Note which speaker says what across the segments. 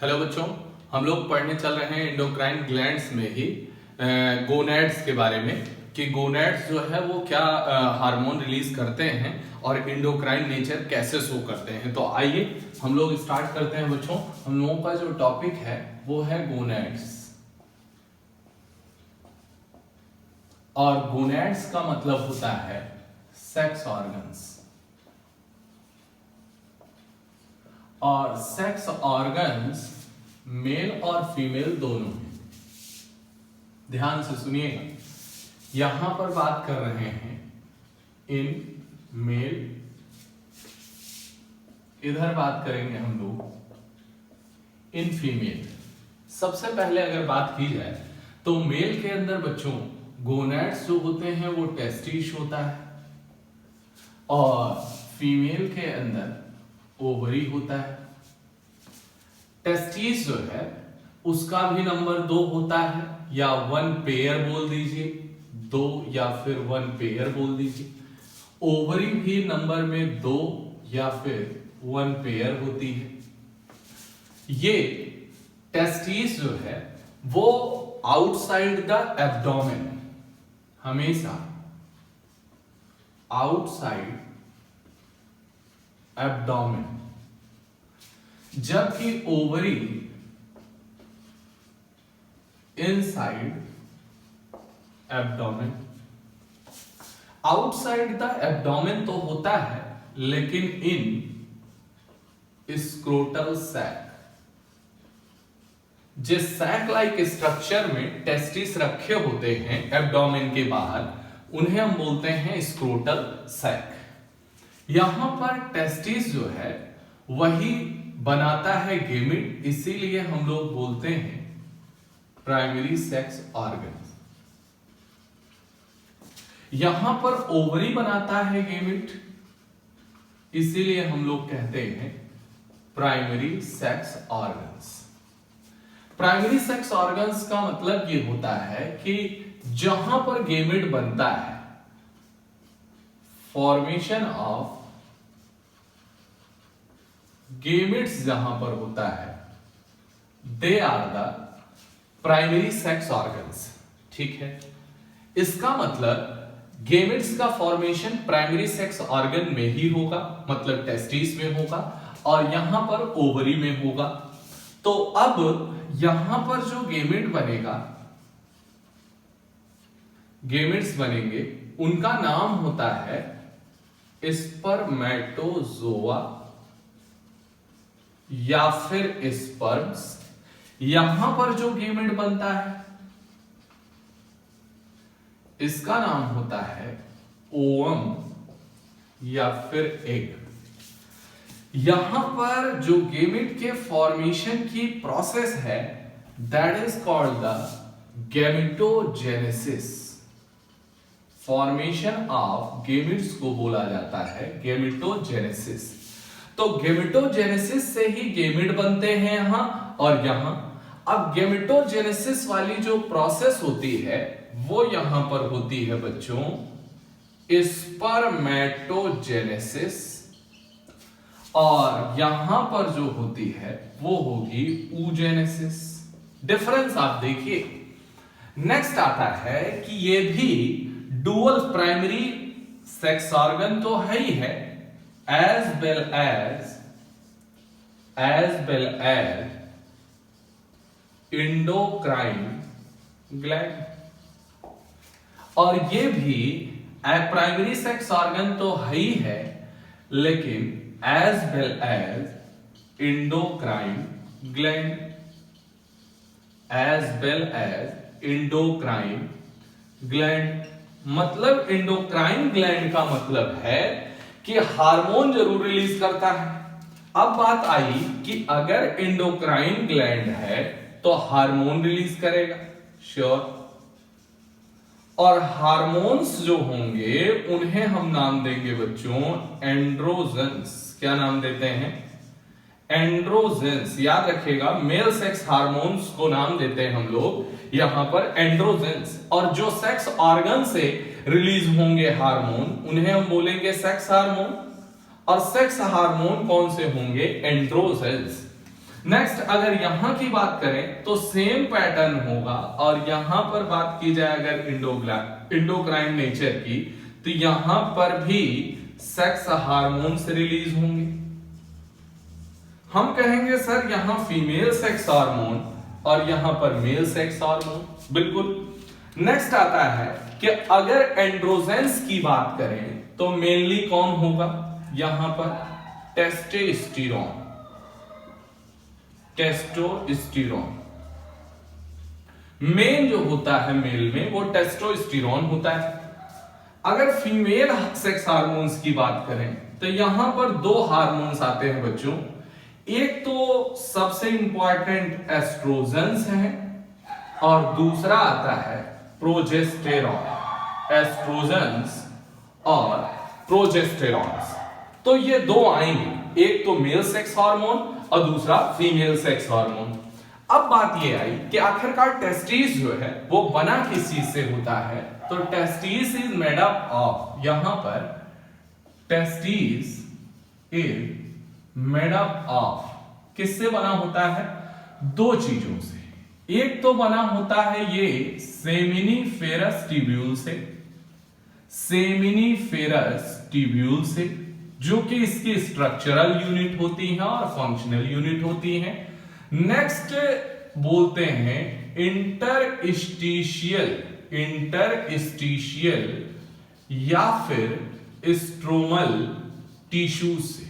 Speaker 1: Hello बच्चों, हम लोग पढ़ने चल रहे हैं एंडोक्राइन ग्लैंड्स में ही गोनैड्स के बारे में कि गोनैड्स जो है वो क्या हार्मोन रिलीज करते हैं और एंडोक्राइन नेचर कैसे शो करते हैं। तो आइए हम लोग स्टार्ट करते हैं बच्चों। हम लोगों का जो टॉपिक है वो है गोनैड्स। और गोनैड्स का मतलब होता है सेक्स ऑर्गन्स। और सेक्स ऑर्गन्स मेल और फीमेल दोनों हैं। ध्यान से सुनिएगा, यहां पर बात कर रहे हैं इन मेल, इधर बात करेंगे हम लोग इन फीमेल। सबसे पहले अगर बात की जाए तो मेल के अंदर बच्चों गोनैड्स जो होते हैं वो टेस्टिस होता है, और फीमेल के अंदर ओवरी होता है। टेस्टिस जो है उसका भी नंबर 2 होता है, या 1 पेयर बोल दीजिए, 2 या फिर 1 पेयर बोल दीजिए। ओवरी भी नंबर में 2 या फिर 1 पेयर होती है। ये टेस्टिस जो है वो आउटसाइड द एब्डोमेन, हमेशा आउटसाइड एब्डोमेन, जबकि ovary inside abdomen. Outside the abdomen तो होता है, लेकिन इन स्क्रोटल सैक, जिस सैक लाइक स्ट्रक्चर में टेस्टिस रखे होते हैं एब्डोमेन के बाहर, उन्हें हम बोलते हैं स्क्रोटल सैक। यहां पर टेस्टिस जो है वही बनाता है गेमिट, इसीलिए हम लोग बोलते हैं प्राइमरी सेक्स ऑर्गन। यहां पर ओवरी बनाता है गेमिट, इसीलिए हम लोग कहते हैं primary sex organs. Primary sex organs का मतलब ये होता है कि जहां पर गेमिट बनता है, फॉर्मेशन ऑफ गेमिट्स जहां पर होता है, they are the primary sex organs. ठीक है, इसका मतलब गेमिट्स का फॉर्मेशन प्राइमरी सेक्स ऑर्गन में ही होगा, मतलब टेस्टिस में होगा, और यहां पर ओवरी में होगा। तो अब यहां पर जो गेमिट बनेगा, गेमिट्स बनेंगे, उनका नाम होता है स्पर्मेटोजोआ या फिर स्पर्म्स। यहां पर जो गेमिट बनता है इसका नाम होता है ओवम या फिर एग। यहां पर जो गेमिट के फॉर्मेशन की प्रोसेस है, that is called the gametogenesis. Formation of gametes को बोला जाता है गैमेटोजेनेसिस। तो गैमेटोजेनेसिस से ही गेमिट बनते हैं यहां और यहां। अब गैमेटोजेनेसिस वाली जो प्रोसेस होती है वो यहां पर होती है बच्चों स्पर्मेटोजेनेसिस, और यहां पर जो होती है वो होगी oogenesis। डिफरेंस आप देखिए। नेक्स्ट आता है कि ये भी डुअल प्राइमरी सेक्स ऑर्गन तो है ही है, as well as endocrine gland। और ये भी प्राइमरी सेक्स ऑर्गन तो है ही है, लेकिन as well as endocrine gland, as well as endocrine gland। मतलब एंडोक्राइन ग्लैंड का मतलब है कि हार्मोन जरूर रिलीज करता है। अब बात आई कि अगर एंडोक्राइन ग्लैंड है तो हार्मोन रिलीज करेगा, श्योर। और हार्मोन्स जो होंगे उन्हें हम नाम देंगे बच्चों एंड्रोजन्स। क्या नाम देते हैं? एंड्रोजन्स। याद रखिएगा, मेल सेक्स हार्मोन्स को नाम देते हैं हम लोग यहां पर एंड्रोजन्स। और जो सेक्स ऑर्गन से रिलीज होंगे हार्मोन, उन्हें हम बोलेंगे सेक्स हार्मोन। और सेक्स हार्मोन कौन से होंगे? एंड्रोजन्स। नेक्स्ट अगर यहां की बात करें तो सेम पैटर्न होगा, और यहां पर बात की जाए अगर इंडोक्राइन नेचर की, तो यहां पर भी सेक्स हार्मोन्स रिलीज होंगे। हम कहेंगे सर यहां फीमेल सेक्स हार्मोन और यहां पर मेल सेक्स हार्मोन, बिल्कुल। नेक्स्ट आता है कि अगर एंड्रोजेंस की बात करें तो मेनली कौन होगा, यहां पर टेस्टोस्टेरोन। टेस्टोस्टेरोन मेन जो होता है मेल में वो टेस्टोस्टेरोन होता है। अगर फीमेल सेक्स हार्मोन्स की बात करें तो यहां पर दो हार्मोन्स आते हैं बच्चों। एक तो सबसे इंपॉर्टेंट एस्ट्रोजेंस है और दूसरा आता है प्रोजेस्टेरॉन। एस्ट्रोजेंस और प्रोजेस्टेरॉन्स, तो ये दो आएंगे, एक तो मेल सेक्स हार्मोन और दूसरा फीमेल सेक्स हार्मोन। अब बात ये आई कि आखिरकार टेस्टिस जो है वो बना किस चीज से होता है, तो testis is made up of, यहां पर testis is made up of किससे बना होता है, दो चीजों से। एक तो बना होता है ये सेमिनिफेरस ट्यूब्यूल से, सेमिनिफेरस ट्यूब्यूल से, जो कि इसकी स्ट्रक्चरल यूनिट होती है और फंक्शनल यूनिट होती है। नेक्स्ट बोलते हैं इंटरस्टिशियल, इंटरस्टिशियल या फिर स्ट्रोमल टिश्यू से।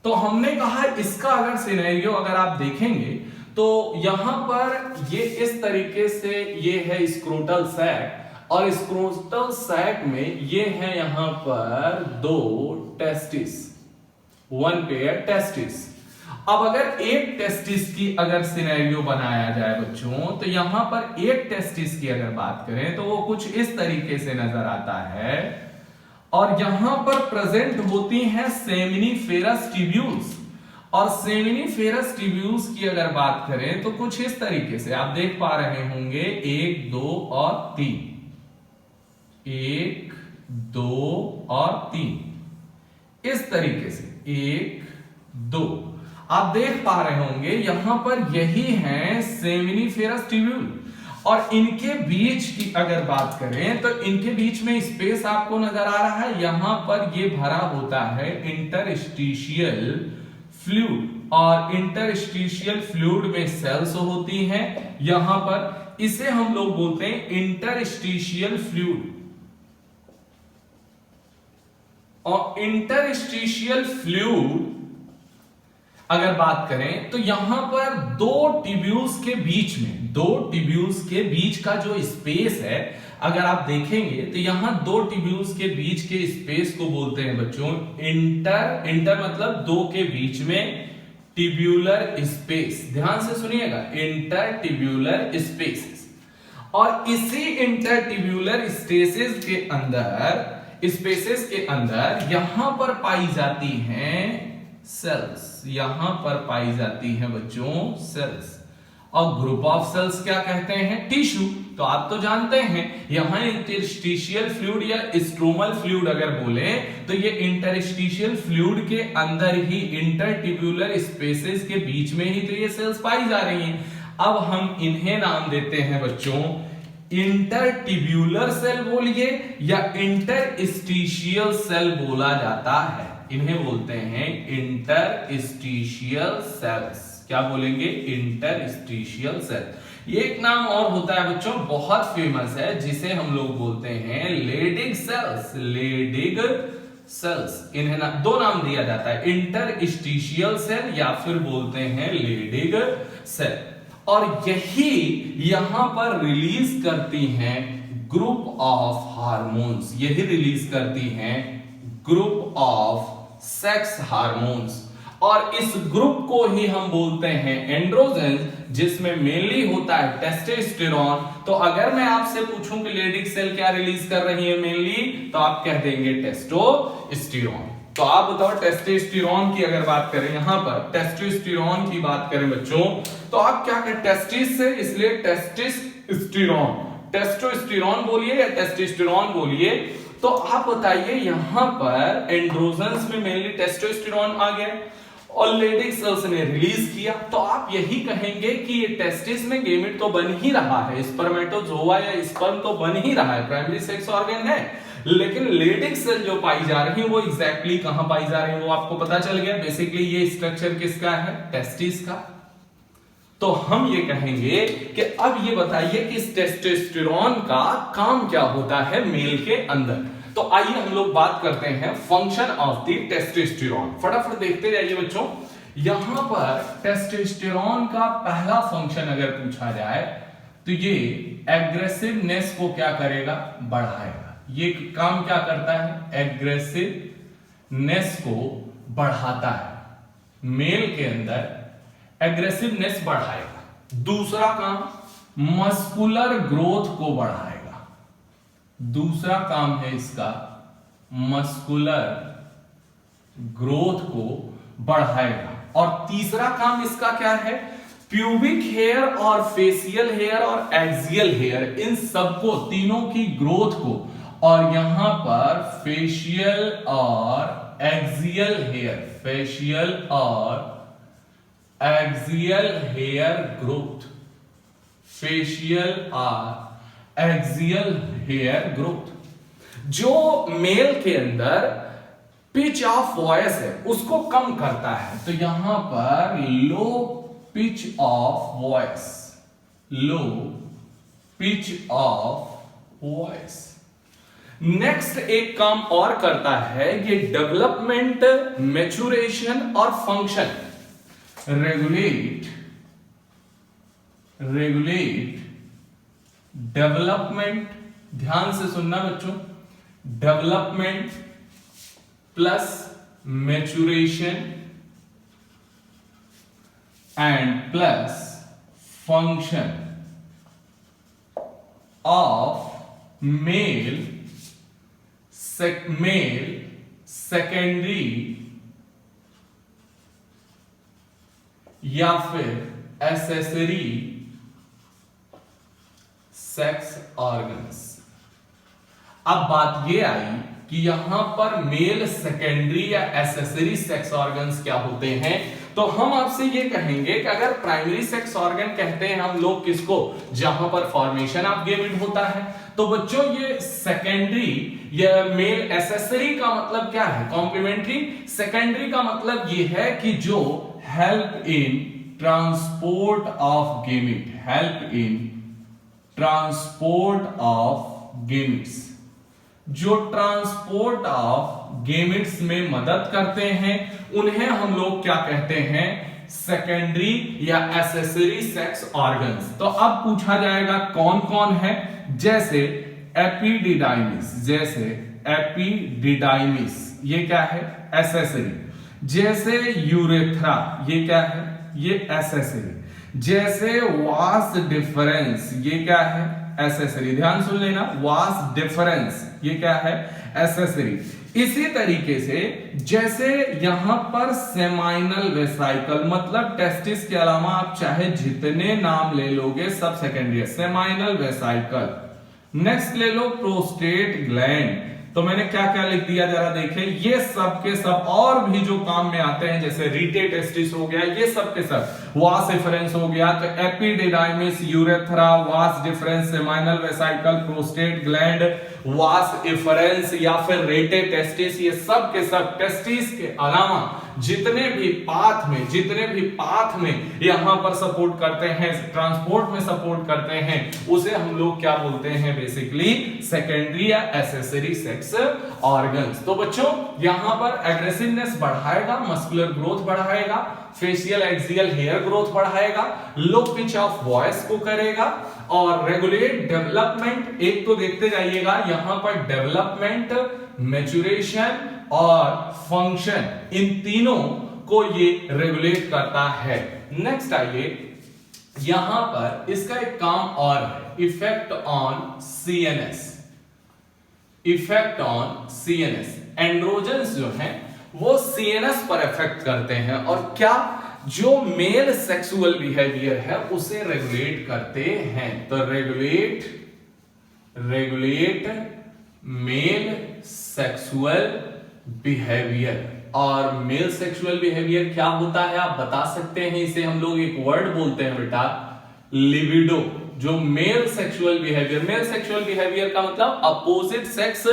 Speaker 1: तो हमने कहा इसका अगर सिनेरियो अगर आप देखेंगे तो यहां पर ये इस तरीके से ये है स्क्रोटल सैक, और स्क्रोटल सैक में ये है यहां पर दो टेस्टिस, वन पेयर टेस्टिस। अब अगर एक टेस्टिस की अगर सिनेरियो बनाया जाए बच्चों, तो यहां पर एक टेस्टिस की अगर बात करें तो वो कुछ इस तरीके से नजर आता है, और यहां पर प्रेजेंट होती हैं सेमिनिफेरस ट्यूब्यूल्स। और सेमिनिफेरस ट्यूब्यूल्स की अगर बात करें तो कुछ इस तरीके से आप देख पा रहे होंगे, 1 2 और 3, 1 2 और 3, इस तरीके से 1 2 आप देख पा रहे होंगे। यहां पर यही है सेमिनिफेरस ट्यूब्यूल, और इनके बीच की अगर बात करें तो इनके बीच में स्पेस आपको नजर आ रहा है, यहां पर ये भरा होता है इंटरस्टिशियल फ्लूइड, और इंटरस्टिशियल फ्लूइड में सेल्स होती हैं। यहां पर इसे हम लोग बोलते हैं इंटरस्टिशियल फ्लूइड। और इंटरस्टिशियल फ्लूइड अगर बात करें तो यहां पर दो ट्यूब्यूल्स के बीच में, दो ट्यूब्यूल्स के बीच का जो स्पेस है अगर आप देखेंगे तो यहां दो ट्यूब्यूल्स के बीच के स्पेस को बोलते हैं बच्चों इंटर। इंटर मतलब दो के बीच में, ट्यूब्यूलर स्पेस, ध्यान से सुनिएगा, इंटर ट्यूब्यूलर स्पेसेस। और इसी इंटर ट्यूब्यूलर स्पेसेस के अंदर, स्पेसेस के अंदर यहां पर पाई जाती हैं सेल्स, यहां पर पाई जाती हैं बच्चों सेल्स। और ग्रुप ऑफ सेल्स क्या कहते हैं, टिश्यू। तो आप तो जानते हैं यहां इंटरस्टिशियल फ्लूइड या स्ट्रोमल फ्लूइड अगर बोले तो ये इंटरस्टिशियल फ्लूइड के अंदर ही, इंटरट्यूब्यूलर स्पेसेस के बीच में ही तो ये सेल्स पाई जा रही हैं। अब हम इन्हें नाम देते हैं बच्चों इंटरट्यूब्यूलर सेल बोलिए या इंटरस्टिशियल सेल बोला जाता है, इन्हें बोलते हैं इंटरस्टिशियल सेल्स। क्या बोलेंगे, इंटरस्टिशियल सेल। ये एक नाम और होता है बच्चों बहुत फेमस है, जिसे हम लोग बोलते हैं लेडिग सेल्स, लेडिग सेल्स। इन्हें दो नाम दिया जाता है, इंटरस्टिशियल सेल या फिर बोलते हैं लेडिग सेल। और यही यहां पर रिलीज करती हैं ग्रुप ऑफ हार्मोन्स, यही रिलीज करती हैं ग्रुप ऑफ सेक्स हार्मोन्स। और इस ग्रुप को ही हम बोलते हैं एंड्रोजन, जिसमें मेनली होता है टेस्टोस्टेरोन। तो अगर मैं आपसे पूछूं कि लेडिग सेल क्या रिलीज कर रही है मेनली, तो आप कह देंगे टेस्टोस्टेरोन। तो आप बताओ टेस्टोस्टेरोन की अगर बात करें, यहां पर टेस्टोस्टेरोन की बात करें बच्चों, तो आप क्या कहें, टेस्टिस से, इसलिए टेस्टोस्टेरोन, टेस्टोस्टेरोन बोलिए या टेस्टोस्टेरोन बोलिए। तो आप बताइए यहां पर एंड्रोजन्स में मेनली टेस्टोस्टेरोन आ गया, और लेडिक सेल्स ने रिलीज किया, तो आप यही कहेंगे कि ये टेस्टिस में गेमेट तो बन ही रहा है, स्पर्मेटोजोआ या स्पर्म तो बन ही रहा है, प्राइमरी सेक्स ऑर्गन है, लेकिन लेडिक सेल जो पाई जा रही है वो एग्जैक्टली कहां पाई जा रही है वो आपको पता चल गया। बेसिकली ये स्ट्रक्चर किसका है, टेस्टिस का। तो हम ये कहेंगे कि अब ये बताइए कि इस टेस्टोस्टेरोन का काम क्या होता है मेल के अंदर। तो आइए हम लोग बात करते हैं फंक्शन ऑफ द टेस्टोस्टेरोन। फटाफट देखते जाइए बच्चों। यहां पर टेस्टोस्टेरोन का पहला फंक्शन अगर पूछा जाए तो ये एग्रेसिवनेस को क्या करेगा, बढ़ाएगा। ये काम क्या करता है, एग्रेसिवनेस को बढ़ाता है, मेल के अंदर एग्रेसिवनेस बढ़ाएगा। दूसरा काम मस्कुलर ग्रोथ को बढ़ाएगा, दूसरा काम है इसका मस्कुलर ग्रोथ को बढ़ाएगा। और तीसरा काम इसका क्या है, प्यूबिक हेयर और फेशियल हेयर और एक्सियल हेयर, इन सबको, तीनों की ग्रोथ को, और यहां पर फेशियल और एक्सियल हेयर, फेशियल और एक्सियल हेयर ग्रोथ, फेशियल और एक्सियल हेयर ग्रोथ। जो मेल के अंदर पिच ऑफ वॉइस है उसको कम करता है, तो यहां पर low pitch of voice, low pitch of voice. Next एक काम और करता है ये डेवलपमेंट, मैच्योरेशन और फंक्शन, रेगुलेट डेवलपमेंट, ध्यान से सुनना बच्चों, development plus maturation and plus function of male secondary या फिर एसेसरी सेक्स ऑर्गन्स। अब बात ये आई कि यहां पर मेल सेकेंडरी या एसेसरी सेक्स ऑर्गन्स क्या होते हैं, तो हम आपसे ये कहेंगे कि अगर प्राइमरी सेक्स ऑर्गन कहते हैं हम लोग किसको, जहां पर फॉर्मेशन ऑफ गेमेट होता है, तो बच्चों ये सेकेंडरी या मेल एसेसरी का मतलब क्या है, कॉम्प्लीमेंट्री। सेकेंडरी का मतलब ये है कि जो help in transport of gamete, help in transport of gametes, जो ट्रांसपोर्ट ऑफ गेमेट्स में मदद करते हैं उन्हें हम लोग क्या कहते हैं, सेकेंडरी या एसेसरी सेक्स ऑर्गन्स। तो अब पूछा जाएगा कौन कौन है, जैसे एपिडिडाइमिस, जैसे एपिडिडाइमिस ये क्या है, एसेसरी। जैसे यूरेथ्रा ये क्या है, ये एसेसरी। जैसे वास डिफरेंस ये क्या है, एसेसरी। ध्यान सुन लेना, वास डिफरेंस ये क्या है, एसेसरी। इसी तरीके से जैसे यहां पर सेमाइनल वेसाइकल, मतलब टेस्टिस के अलावा आप चाहे जितने नाम ले लोगे सब सेकेंडरी है, सेमाइनल वेसाइकल। नेक्स्ट ले लो प्रोस्टेट ग्लैंड, तो मैंने क्या क्या लिख दिया जरा देखें, ये सब के सब और भी जो काम में आते हैं, जैसे रीटे टेस्टिस हो गया, ये सब के सब, वास डिफरेंस हो गया, तो epididymis, urethra, vas deferens, seminal vesicle, prostate gland, vas deferens या फिर रेटे टेस्टिस, ये सब के सब टेस्टिस के अलावा जितने भी पाथ में यहां पर सपोर्ट करते हैं, ट्रांसपोर्ट में सपोर्ट करते हैं, उसे हम लोग क्या बोलते हैं, बेसिकली सेकेंडरी या एसेसरी सेक्स ऑर्गन्स। तो बच्चों यहां पर एग्रेसिवनेस बढ़ाएगा, मस्कुलर ग्रोथ बढ़ाएगा, फेशियल एक्सियल हेयर ग्रोथ बढ़ाएगा, लो पिच ऑफ वॉइस को करेगा, और रेगुलेट डेवलपमेंट, एक तो देखते जाइएगा यहां पर डेवलपमेंट, मैच्योरेशन और फंक्शन, इन तीनों को ये रेगुलेट करता है। नेक्स्ट आइए, यहां पर इसका एक काम और है, effect on CNS, effect on CNS. Androgens जो हैं वो सीएनएस पर इफेक्ट करते हैं, और क्या, जो मेल सेक्सुअल बिहेवियर है उसे रेगुलेट करते हैं। तो रेगुलेट मेल सेक्सुअल बिहेवियर, और मेल सेक्सुअल बिहेवियर क्या होता है आप बता सकते हैं? इसे हम लोग एक वर्ड बोलते हैं बेटा, लिबिडो। जो मेल सेक्सुअल बिहेवियर का मतलब अपोजिट सेक्स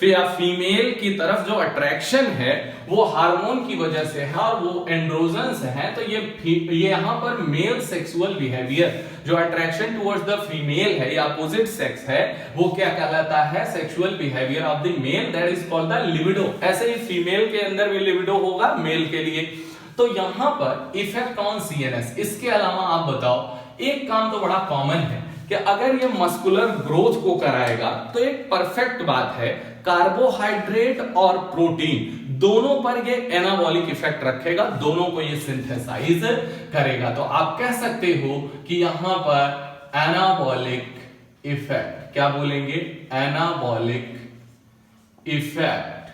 Speaker 1: या फीमेल की तरफ जो अट्रैक्शन है वो हार्मोन की वजह से है और वो एंड्रोजन्स है। तो ये यहां पर मेल सेक्सुअल बिहेवियर जो अट्रैक्शन टुवर्ड्स द फीमेल है या अपोजिट सेक्स है वो क्या कहलाता है? Sexual behaviour of the male, that is called the libido. ऐसे ही फीमेल के अंदर भी लिबिडो होगा मेल के लिए। तो यहां पर इफेक्ट ऑन सीएनएस, इसके अलावा आप बताओ एक काम तो बड़ा कॉमन है कि अगर ये मस्कुलर ग्रोथ को कराएगा तो एक परफेक्ट बात है, कार्बोहाइड्रेट और प्रोटीन दोनों पर ये एनाबॉलिक इफेक्ट रखेगा, दोनों को ये सिंथेसाइज करेगा। तो आप कह सकते हो कि यहां पर एनाबॉलिक इफेक्ट, क्या बोलेंगे? Anabolic effect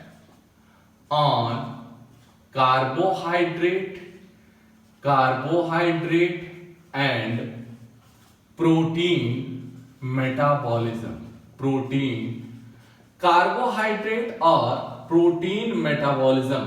Speaker 1: on carbohydrate and protein metabolism. Carbohydrate और प्रोटीन मेटाबॉलिज्म।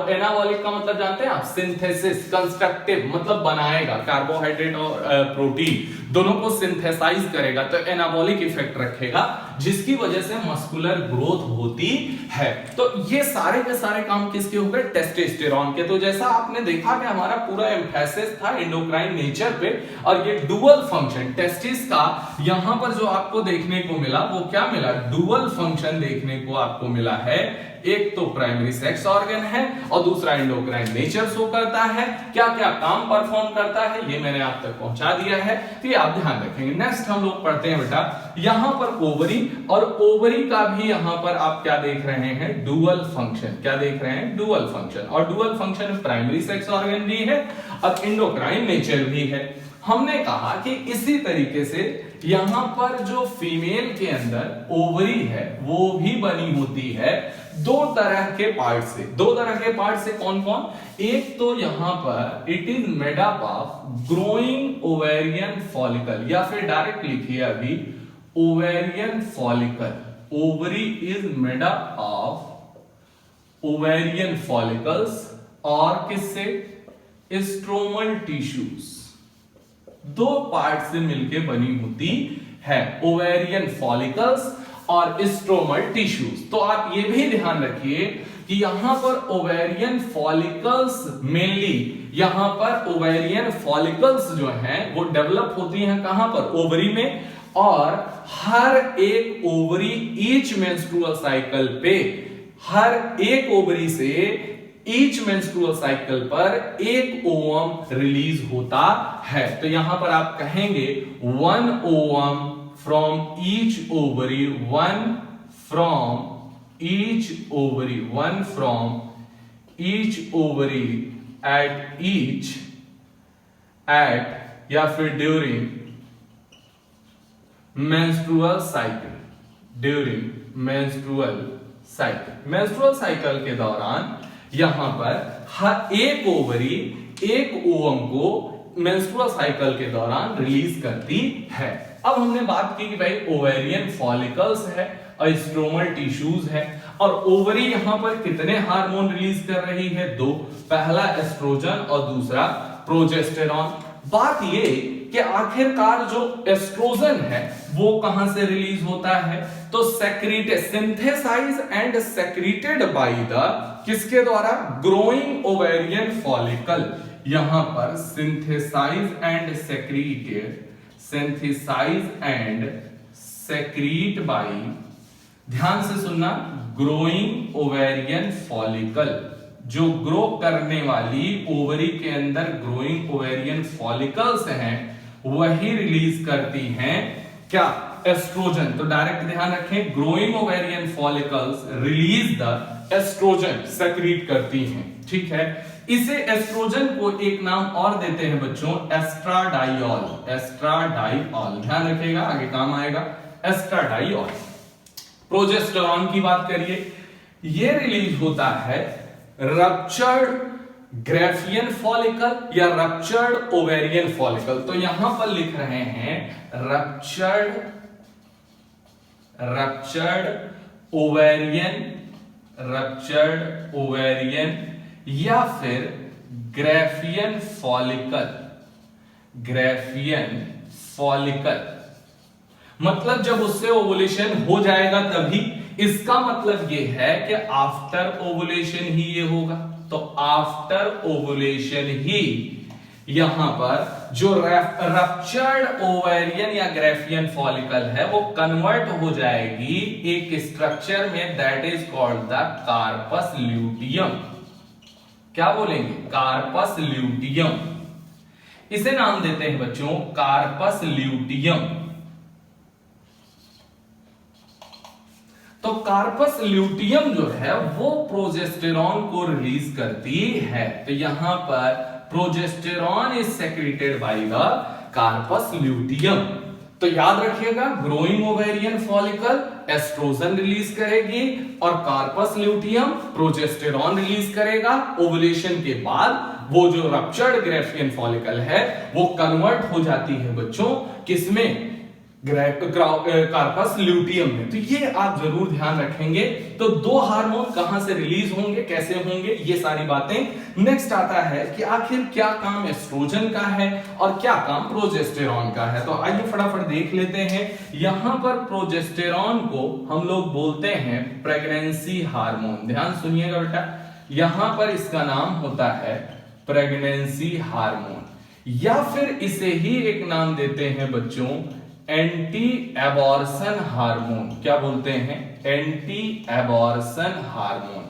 Speaker 1: एनाबॉलिक का मतलब जानते हैं आप? सिंथेसिस, कंस्ट्रक्टिव मतलब बनाएगा, कार्बोहाइड्रेट और प्रोटीन दोनों को सिंथेसाइज करेगा तो एनाबॉलिक इफेक्ट रखेगा, जिसकी वजह से मस्कुलर ग्रोथ होती है। तो ये सारे के सारे काम किसके हो गए? टेस्टोस्टेरोन के। तो जैसा आपने देखा कि हमारा पूरा एम्फेसिस था एंडोक्राइन नेचर पे, और ये डुअल फंक्शन टेस्टिस का यहां पर जो आपको देखने को मिला वो क्या मिला? डुअल फंक्शन देखने को आपको मिला है। एक तो प्राइमरी सेक्स ऑर्गन है और दूसरा एंडोक्राइन नेचर शो करता है। क्या क्या काम परफॉर्म करता है ये मैंने आप तक पहुंचा दिया है, तो ये आप ध्यान रखेंगे। नेक्स्ट हम लोग पढ़ते हैं बेटा यहां पर ओवरी, और ओवरी का भी यहां पर आप क्या देख रहे हैं? Dual function. क्या देख रहे हैं? Dual function. और dual function primary sex organ भी है और एंडोक्राइन नेचर भी है। हमने कहा कि इसी तरीके से यहां पर जो फीमेल के अंदर ओवरी है वो भी बनी होती है दो तरह के पार्ट से। दो तरह के पार्ट से कौन कौन? एक तो यहां पर it is made up of growing ovarian follicle, या फिर डायरेक्ट लिखिए अभी ovarian follicle. Ovary is made up of ovarian follicles और किससे? Stromal tissues. दो पार्ट से मिलकर बनी होती है, ओवेरियन फॉलिकल्स और स्ट्रोमल टिश्यूज। तो आप ये भी ध्यान रखिए कि यहां पर ओवेरियन फॉलिकल्स मेनली, यहां पर ओवेरियन फॉलिकल्स जो हैं वो डेवलप होती हैं कहां पर? ओवरी में। और हर एक ओवरी ईच मेंस्ट्रुअल साइकिल पे, हर एक ओवरी से ईच मेंस्ट्रुअल साइकिल पर एक ओवम रिलीज होता है। तो यहां पर आप कहेंगे one ovum from each ovary, one from each ovary, one from each ovary at या फिर during menstrual cycle, during menstrual cycle. Menstrual cycle के दौरान यहां पर हर एक ओवरी एक ओवम को मेंस्ट्रुअल साइकिल के दौरान रिलीज करती है। अब हमने बात की कि भाई ओवेरियन फॉलिकल्स है और स्ट्रोमल टिश्यूज है, और ओवरी यहां पर कितने हार्मोन रिलीज कर रही है? दो, पहला एस्ट्रोजन और दूसरा प्रोजेस्टेरॉन। बात ये कि आखिरकार जो एस्ट्रोजन है वो कहां से रिलीज होता है? तो secreted, synthesise and secreted by the, किसके द्वारा? Growing ovarian follicle. यहां पर synthesise and secreted, synthesise and secrete by, ध्यान से सुनना, ग्रोइंग ओवेरियन फॉलिकल। जो ग्रो करने वाली ओवरी के अंदर ग्रोइंग ओवेरियन फॉलिकल्स हैं वही रिलीज करती हैं क्या? एस्ट्रोजन। तो डायरेक्ट ध्यान रखें, growing ovarian follicles release the oestrogen, secrete करती हैं। ठीक है, इसे एस्ट्रोजन को एक नाम और देते हैं बच्चों, एस्ट्राडाइऑल। एस्ट्राडाइऑल ध्यान रखिएगा, आगे काम आएगा, एस्ट्राडाइऑल। प्रोजेस्टेरॉन की बात करिए, यह रिलीज होता है रप्चर्ड ग्रेफियन फॉलिकल या रप्चर्ड ओवेरियन फॉलिकल। तो यहां पर लिख रहे हैं रप्चर्ड ओवेरियन या फिर ग्राफियन फॉलिकल। ग्राफियन फॉलिकल मतलब जब उससे ओवुलेशन हो जाएगा तभी, इसका मतलब ये है कि आफ्टर ओवुलेशन ही ये होगा। तो आफ्टर ओवुलेशन ही यहां पर जो रप्चर्ड ओवेरियन या ग्राफियन फॉलिकल है वो कन्वर्ट हो जाएगी एक स्ट्रक्चर में, that is called the corpus luteum. क्या बोलेंगे? Corpus luteum. इसे नाम देते हैं बच्चों कार्पस ल्यूटियम। तो कार्पस ल्यूटियम जो है वो प्रोजेस्टेरॉन को रिलीज करती है। तो यहां पर progesterone is secreted by the corpus luteum. तो याद रखिएगा, growing ovarian follicle oestrogen release करेगी और कार्पस ल्यूटियम प्रोजेस्टेरॉन रिलीज करेगा। ओवुलेशन के बाद वो जो रप्चर्ड ग्राफियन फॉलिकल है वो कन्वर्ट हो जाती है बच्चों किसमें? कार्पस ल्यूटियम में। तो ये आप जरूर ध्यान रखेंगे। तो दो हार्मोन कहां से रिलीज होंगे, कैसे होंगे, ये सारी बातें। नेक्स्ट आता है कि आखिर क्या काम एस्ट्रोजन का है और क्या काम प्रोजेस्टेरॉन का है। तो आइए फटाफट देख लेते हैं। यहां पर प्रोजेस्टेरॉन को हम लोग बोलते हैं प्रेगनेंसी हार्मोन। ध्यान सुनिएगा बेटा, यहां पर इसका नाम होता है प्रेगनेंसी हार्मोन, या फिर इसे ही एक नाम देते हैं बच्चों एंटी एबॉर्शन हार्मोन। क्या बोलते हैं? Anti abortion hormone.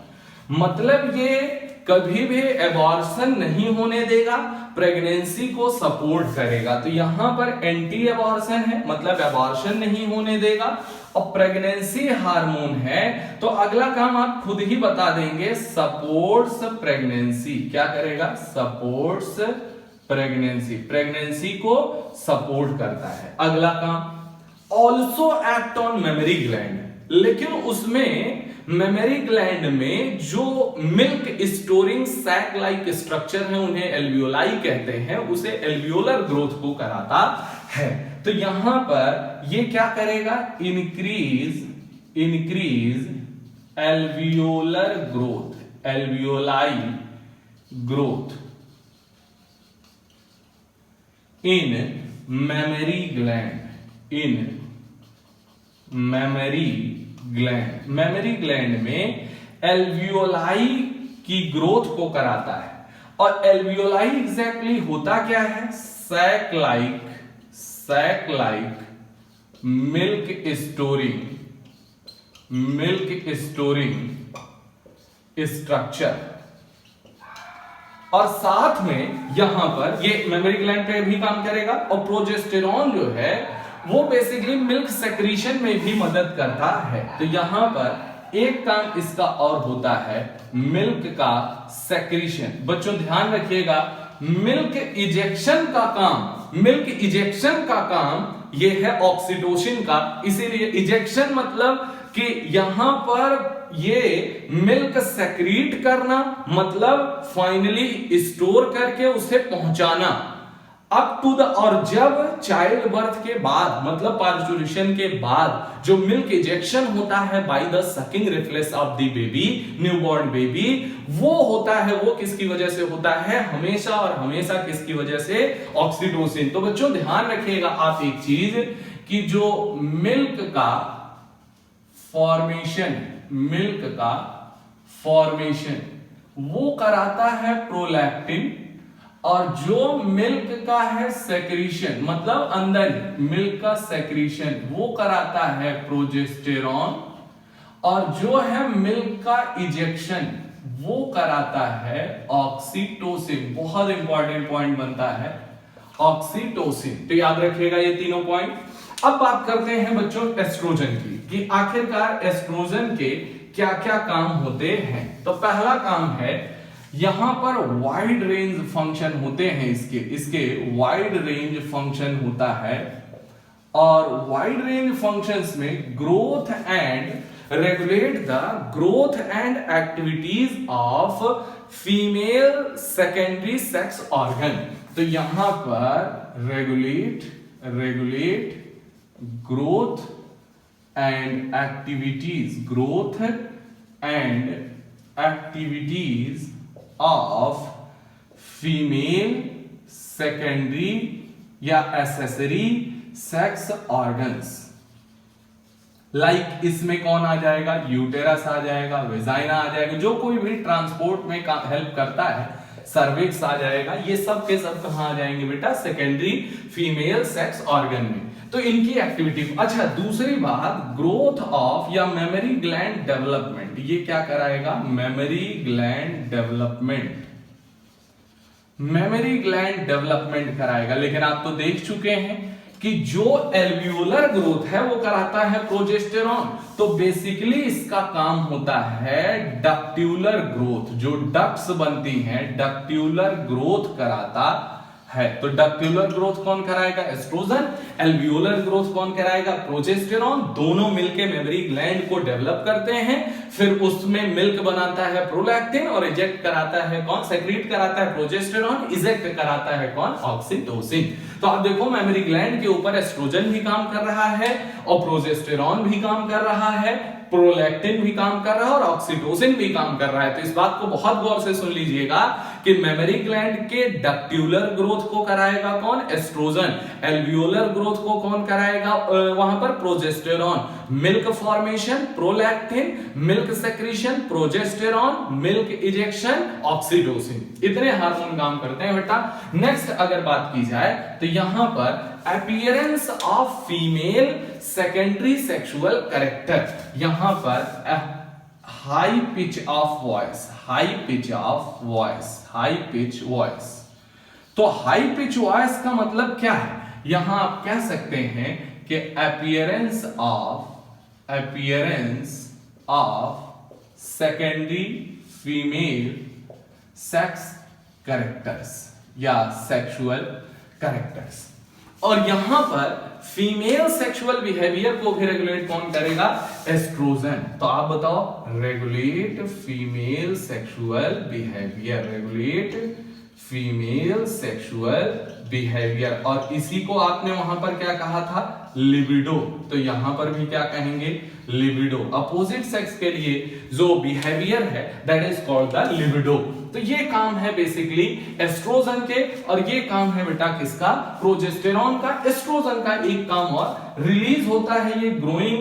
Speaker 1: मतलब ये कभी भी एबॉर्शन नहीं होने देगा, प्रेगनेंसी को सपोर्ट करेगा। तो यहां पर एंटी एबॉर्शन है मतलब एबॉर्शन नहीं होने देगा, और प्रेगनेंसी हार्मोन है तो अगला काम आप खुद ही बता देंगे, सपोर्ट्स प्रेगनेंसी। क्या करेगा? सपोर्ट्स प्रेगनेंसी, प्रेगनेंसी को सपोर्ट करता है। अगला काम also act on memory gland, लेकिन उसमें मेमोरी ग्लैंड में जो milk storing sac like structure है उन्हें एल्वियोलाई कहते हैं, उसे एल्वियोलर ग्रोथ को कराता है। तो यहां पर ये क्या करेगा? Increase alveolar growth, alveoli growth in memory gland, in memory gland. Memory gland में एल्वियोलाई की ग्रोथ को कराता है। और एल्वियोलाई एग्जैक्टली होता क्या है? Sac like milk storing structure. और साथ में यहां पर ये मेमोरी ग्लैंड पे भी काम करेगा। और प्रोजेस्टेरॉन जो है वो बेसिकली मिल्क सेक्रीशन में भी मदद करता है। तो यहां पर एक काम इसका और होता है मिल्क का सेक्रीशन। बच्चों ध्यान रखिएगा, मिल्क इजेक्शन का काम ये है ऑक्सीटोसिन का। इसीलिए इजेक्शन मतलब कि यहां पर ये मिल्क सेक्रीट करना, मतलब फाइनली स्टोर करके उसे पहुंचाना अप टू द, और जब चाइल्ड बर्थ के बाद मतलब पार्चुरेशन के बाद जो मिल्क इजेक्शन होता है by the sucking reflex of the baby, newborn baby, वो होता है, वो किसकी वजह से होता है? हमेशा और हमेशा किसकी वजह से? ऑक्सीटोसिन। तो बच्चों ध्यान रखिएगा आप एक चीज कि जो मिल्क का फॉर्मेशन वो कराता है प्रोलैक्टिन, और जो मिल्क का है सेक्रीशन मतलब अंदर मिल्क का सेक्रीशन वो कराता है प्रोजेस्टेरॉन, और जो है मिल्क का इजेक्शन वो कराता है ऑक्सीटोसिन। बहुत इंपॉर्टेंट पॉइंट बनता है ऑक्सीटोसिन। तो याद रखिएगा ये तीनों पॉइंट। अब बात करते हैं बच्चों एस्ट्रोजन की, कि आखिरकार एस्ट्रोजन के क्या क्या काम होते हैं। तो पहला काम है यहां पर वाइड रेंज फंक्शन होते हैं, इसके वाइड रेंज फंक्शन होता है। और वाइड रेंज फंक्शंस में growth and regulate the growth and activities of female secondary sex organ. तो यहां पर regulate growth and activities of female secondary या एसेसरी सेक्स ऑर्गन्स। लाइक इसमें कौन आ जाएगा, यूटेरस आ जाएगा, वेजाइना आ जाएगा, जो कोई भी ट्रांसपोर्ट में हेल्प करता है, सर्विक्स आ जाएगा, ये सब के सब कहां आ जाएंगे बेटा, सेकेंडरी फीमेल सेक्स ऑर्गन में। तो इनकी एक्टिविटी। अच्छा, दूसरी बात, ग्रोथ ऑफ या मेमोरी ग्लैंड डेवलपमेंट, ये क्या कराएगा, memory gland development, memory gland development कराएगा। लेकिन आप तो देख चुके हैं कि जो एल्वियोलर ग्रोथ है वो कराता है प्रोजेस्टेरॉन। तो बेसिकली इसका काम होता है डक्ट्यूलर ग्रोथ, जो डक्ट्स बनती हैं डक्ट्यूलर ग्रोथ कराता है। तो डक्ट्यूलर ग्रोथ कौन कराएगा, एस्ट्रोजन। एल्वियोलर ग्रोथ कौन कराएगा, प्रोजेस्टेरॉन। दोनों मिलके मेमोरी ग्लैंड को डेवलप करते हैं, फिर उसमें मिल्क बनाता है प्रोलैक्टिन, और इजेक्ट कराता है कौन, सेक्रीट कराता है प्रोजेस्टेरॉन, इजेक्ट कराता है कौन, ऑक्सीटोसिन। तो आप देखो मेमोरी ग्लैंड के ऊपर एस्ट्रोजन भी काम कर रहा है और प्रोजेस्टेरॉन भी काम कर रहा है, प्रोलैक्टिन भी काम कर रहा है और ऑक्सीटोसिन भी काम कर रहा है। तो इस बात को बहुत गौर से सुन लीजिएगा कि मेमोरी ग्लैंड के डक्ट्यूलर ग्रोथ को कराएगा कौन, एस्ट्रोजन। एल्वियोलर ग्रोथ को कौन कराएगा, वहां पर progesterone. Milk formation prolactin, milk secretion progesterone, milk ejection oxytocin. इतने हार्मोन काम करते हैं बेटा। नेक्स्ट अगर बात की जाए तो यहां पर appearance of female secondary sexual character, यहां पर high pitch of voice, high pitch of voice, high pitch voice. तो हाई पिच वॉइस का मतलब क्या है, यहां आप कह सकते हैं कि appearance of secondary female sex characters या सेक्सुअल कैरेक्टर्स। और यहां पर फीमेल सेक्सुअल बिहेवियर को भी रेगुलेट कौन करेगा, एस्ट्रोजन। तो आप बताओ, regulate female sexual behaviour, regulate female sexual behaviour. और इसी को आपने वहां पर क्या कहा था, लिबिडो। तो यहां पर भी क्या कहेंगे, लिबिडो। अपोजिट सेक्स के लिए जो बिहेवियर है that is called the libido. तो ये काम है बेसिकली एस्ट्रोजन के, और ये काम है बेटा किसका, प्रोजेस्टेरॉन का। एस्ट्रोजन का एक काम और रिलीज होता है ये ग्रोइंग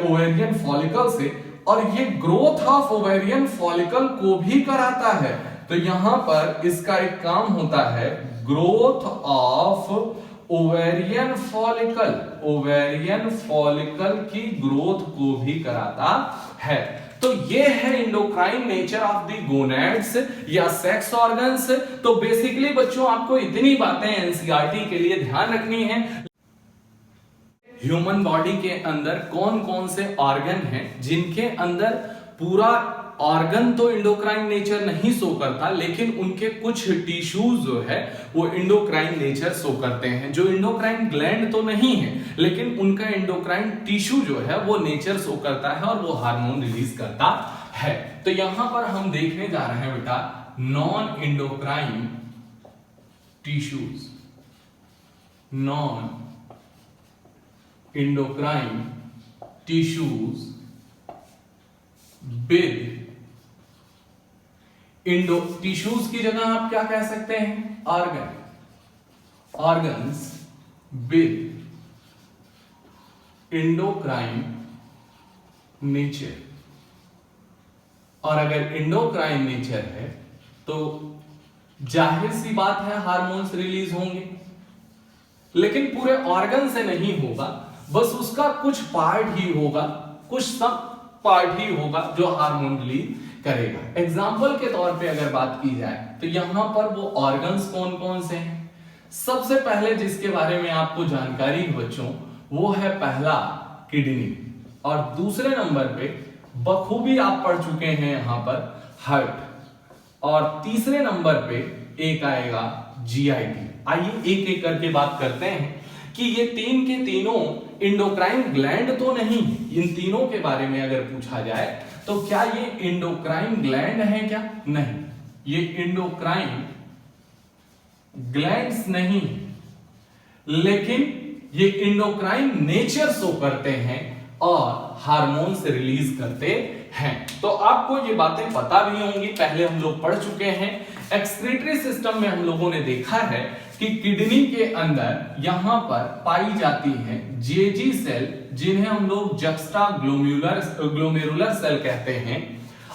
Speaker 1: ओवेरियन फॉलिकल से, और ये ग्रोथ ऑफ ओवेरियन फॉलिकल को भी कराता है। तो यहां पर इसका एक काम होता है growth of ovarian follicle, ovarian follicle की ग्रोथ को भी कराता है। तो ये है endocrine nature of the gonads या सेक्स ऑर्गन्स। तो बेसिकली बच्चों आपको इतनी बातें एनसीईआरटी के लिए ध्यान रखनी है। ह्यूमन बॉडी के अंदर कौन कौन से ऑर्गन हैं जिनके अंदर पूरा ऑर्गन तो इंडोक्राइन नेचर नहीं शो करता, लेकिन उनके कुछ टिश्यूज जो है वो इंडोक्राइन नेचर शो करते हैं। जो इंडोक्राइन ग्लैंड तो नहीं है, लेकिन उनका इंडोक्राइन टिश्यू जो है वो नेचर शो करता है और वो हार्मोन रिलीज करता है। तो यहां पर हम देखने जा रहे हैं बेटा non endocrine tissues, non endocrine tissues with Indo tissues की जगह आप क्या कह सकते हैं, organ, organs with endocrine nature. और अगर इंडोक्राइन नेचर है तो जाहिर सी बात है हार्मोन्स रिलीज होंगे, लेकिन पूरे ऑर्गन से नहीं होगा, बस उसका कुछ पार्ट ही होगा, कुछ सब पार्ट ही होगा जो हार्मोन रिलीज करेगा। एग्जाम्पल के तौर पे अगर बात की जाए तो यहां पर वो ऑर्गन्स कौन कौन से हैं। सबसे पहले जिसके बारे में आपको जानकारी है बच्चों वो है पहला किडनी, और दूसरे नंबर पे बखूबी आप पढ़ चुके हैं यहां पर हार्ट, और तीसरे नंबर पे एक आएगा जीआईटी। आइए एक एक करके बात करते हैं कि ये तीन के तीनों इंडोक्राइन ग्लैंड तो नहीं, इन तीनों के बारे में अगर पूछा जाए तो क्या ये इंडोक्राइन ग्लैंड है क्या, नहीं, ये इंडोक्राइन ग्लैंड्स नहीं, लेकिन ये इंडोक्राइन नेचर शो करते हैं और हार्मोन्स रिलीज करते हैं। तो आपको ये बातें पता भी होंगी, पहले हम लोग पढ़ चुके हैं। एक्सक्रीटरी सिस्टम में हम लोगों ने देखा है कि किडनी के अंदर यहां पर पाई जाती हैं जेजी सेल, जिन्हें हम लोग जक्स्टा ग्लोमेरुलर सेल कहते हैं।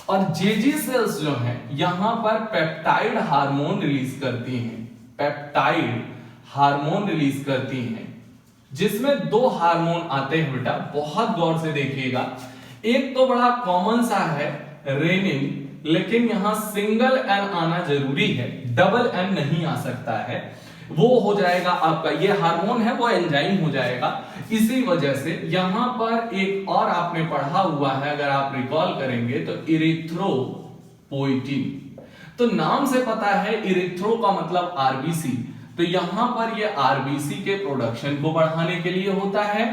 Speaker 1: और जेजी सेल्स जो हैं यहां पर पेप्टाइड हार्मोन रिलीज करती हैं, पेप्टाइड हार्मोन रिलीज करती हैं, जिसमें दो हार्मोन आते हैं बेटा, बहुत गौर से देखिएगा। एक तो बड़ा कॉमन सा है रेनिन, लेकिन यहां सिंगल एन आना जरूरी है, डबल एन नहीं आ सकता है। वो हो जाएगा आपका, ये हार्मोन है वो एंजाइम हो जाएगा। इसी वजह से यहां पर एक और आपने पढ़ा हुआ है, अगर आप रिकॉल करेंगे तो इरिथ्रोपोइटिन। तो नाम से पता है इरिथ्रो का मतलब आरबीसी, तो यहां पर ये आरबीसी के प्रोडक्शन को बढ़ाने के लिए होता है।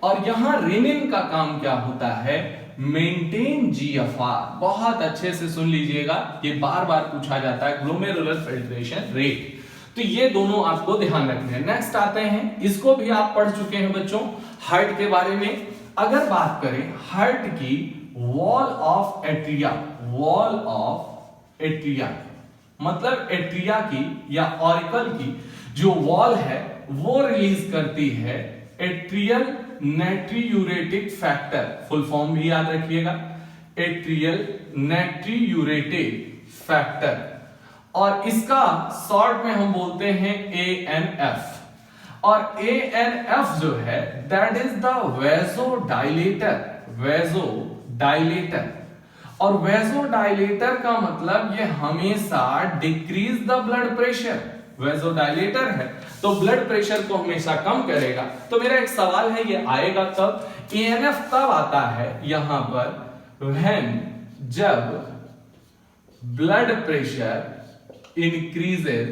Speaker 1: और यहां रेनिन का काम क्या होता है, मेंटेन जीएफआर। बहुत अच्छे से सुन लीजिएगा, ये बार बार पूछा जाता है, ग्लोमेरुलर फिल्ट्रेशन रेट। तो ये दोनों आपको ध्यान रखने हैं। नेक्स्ट आते हैं, इसको भी आप पढ़ चुके हैं बच्चों, हार्ट के बारे में। अगर बात करें हार्ट की, wall of atria, wall of atria मतलब एट्रिया की या ऑरिकल की जो वॉल है वो रिलीज करती है एट्रियल नाइट्रियूरेटिक फैक्टर, फुल फॉर्म भी याद रखिएगा, एट्रियल नाइट्रियूरेटिक फैक्टर। और इसका शॉर्ट में हम बोलते हैं ANF। और ANF जो है that is the vasodilator, vasodilator. और वेसोडाइलेटर का मतलब ये हमेशा decrease the blood pressure, vasodilator है तो ब्लड प्रेशर को हमेशा कम करेगा। तो मेरा एक सवाल है, ये आएगा कब? ANF तब आता है यहां पर व्हेन, जब ब्लड प्रेशर इंक्रीजेज,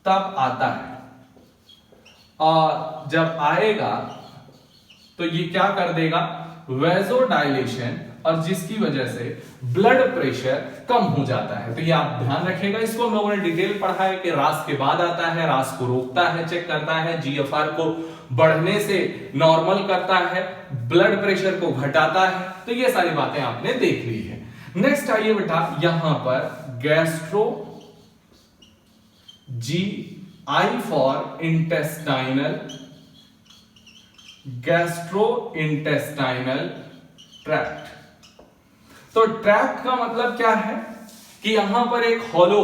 Speaker 1: तब आता है। और जब आएगा तो ये क्या कर देगा, वेसोडाइलेशन, और जिसकी वजह से ब्लड प्रेशर कम हो जाता है। तो ये आप ध्यान रखिएगा, इसको हम लोगों ने डिटेल पढ़ा है कि रास के बाद आता है, रास को रोकता है, चेक करता है, जीएफआर को बढ़ने से नॉर्मल करता है, ब्लड प्रेशर को घटाता है। तो ये सारी बातें आपने देख ली है। नेक्स्ट आइए बेटा, यहां पर gastro, GI for intestinal, gastro intestinal tract. तो ट्रैक्ट का मतलब क्या है कि यहां पर एक हॉलो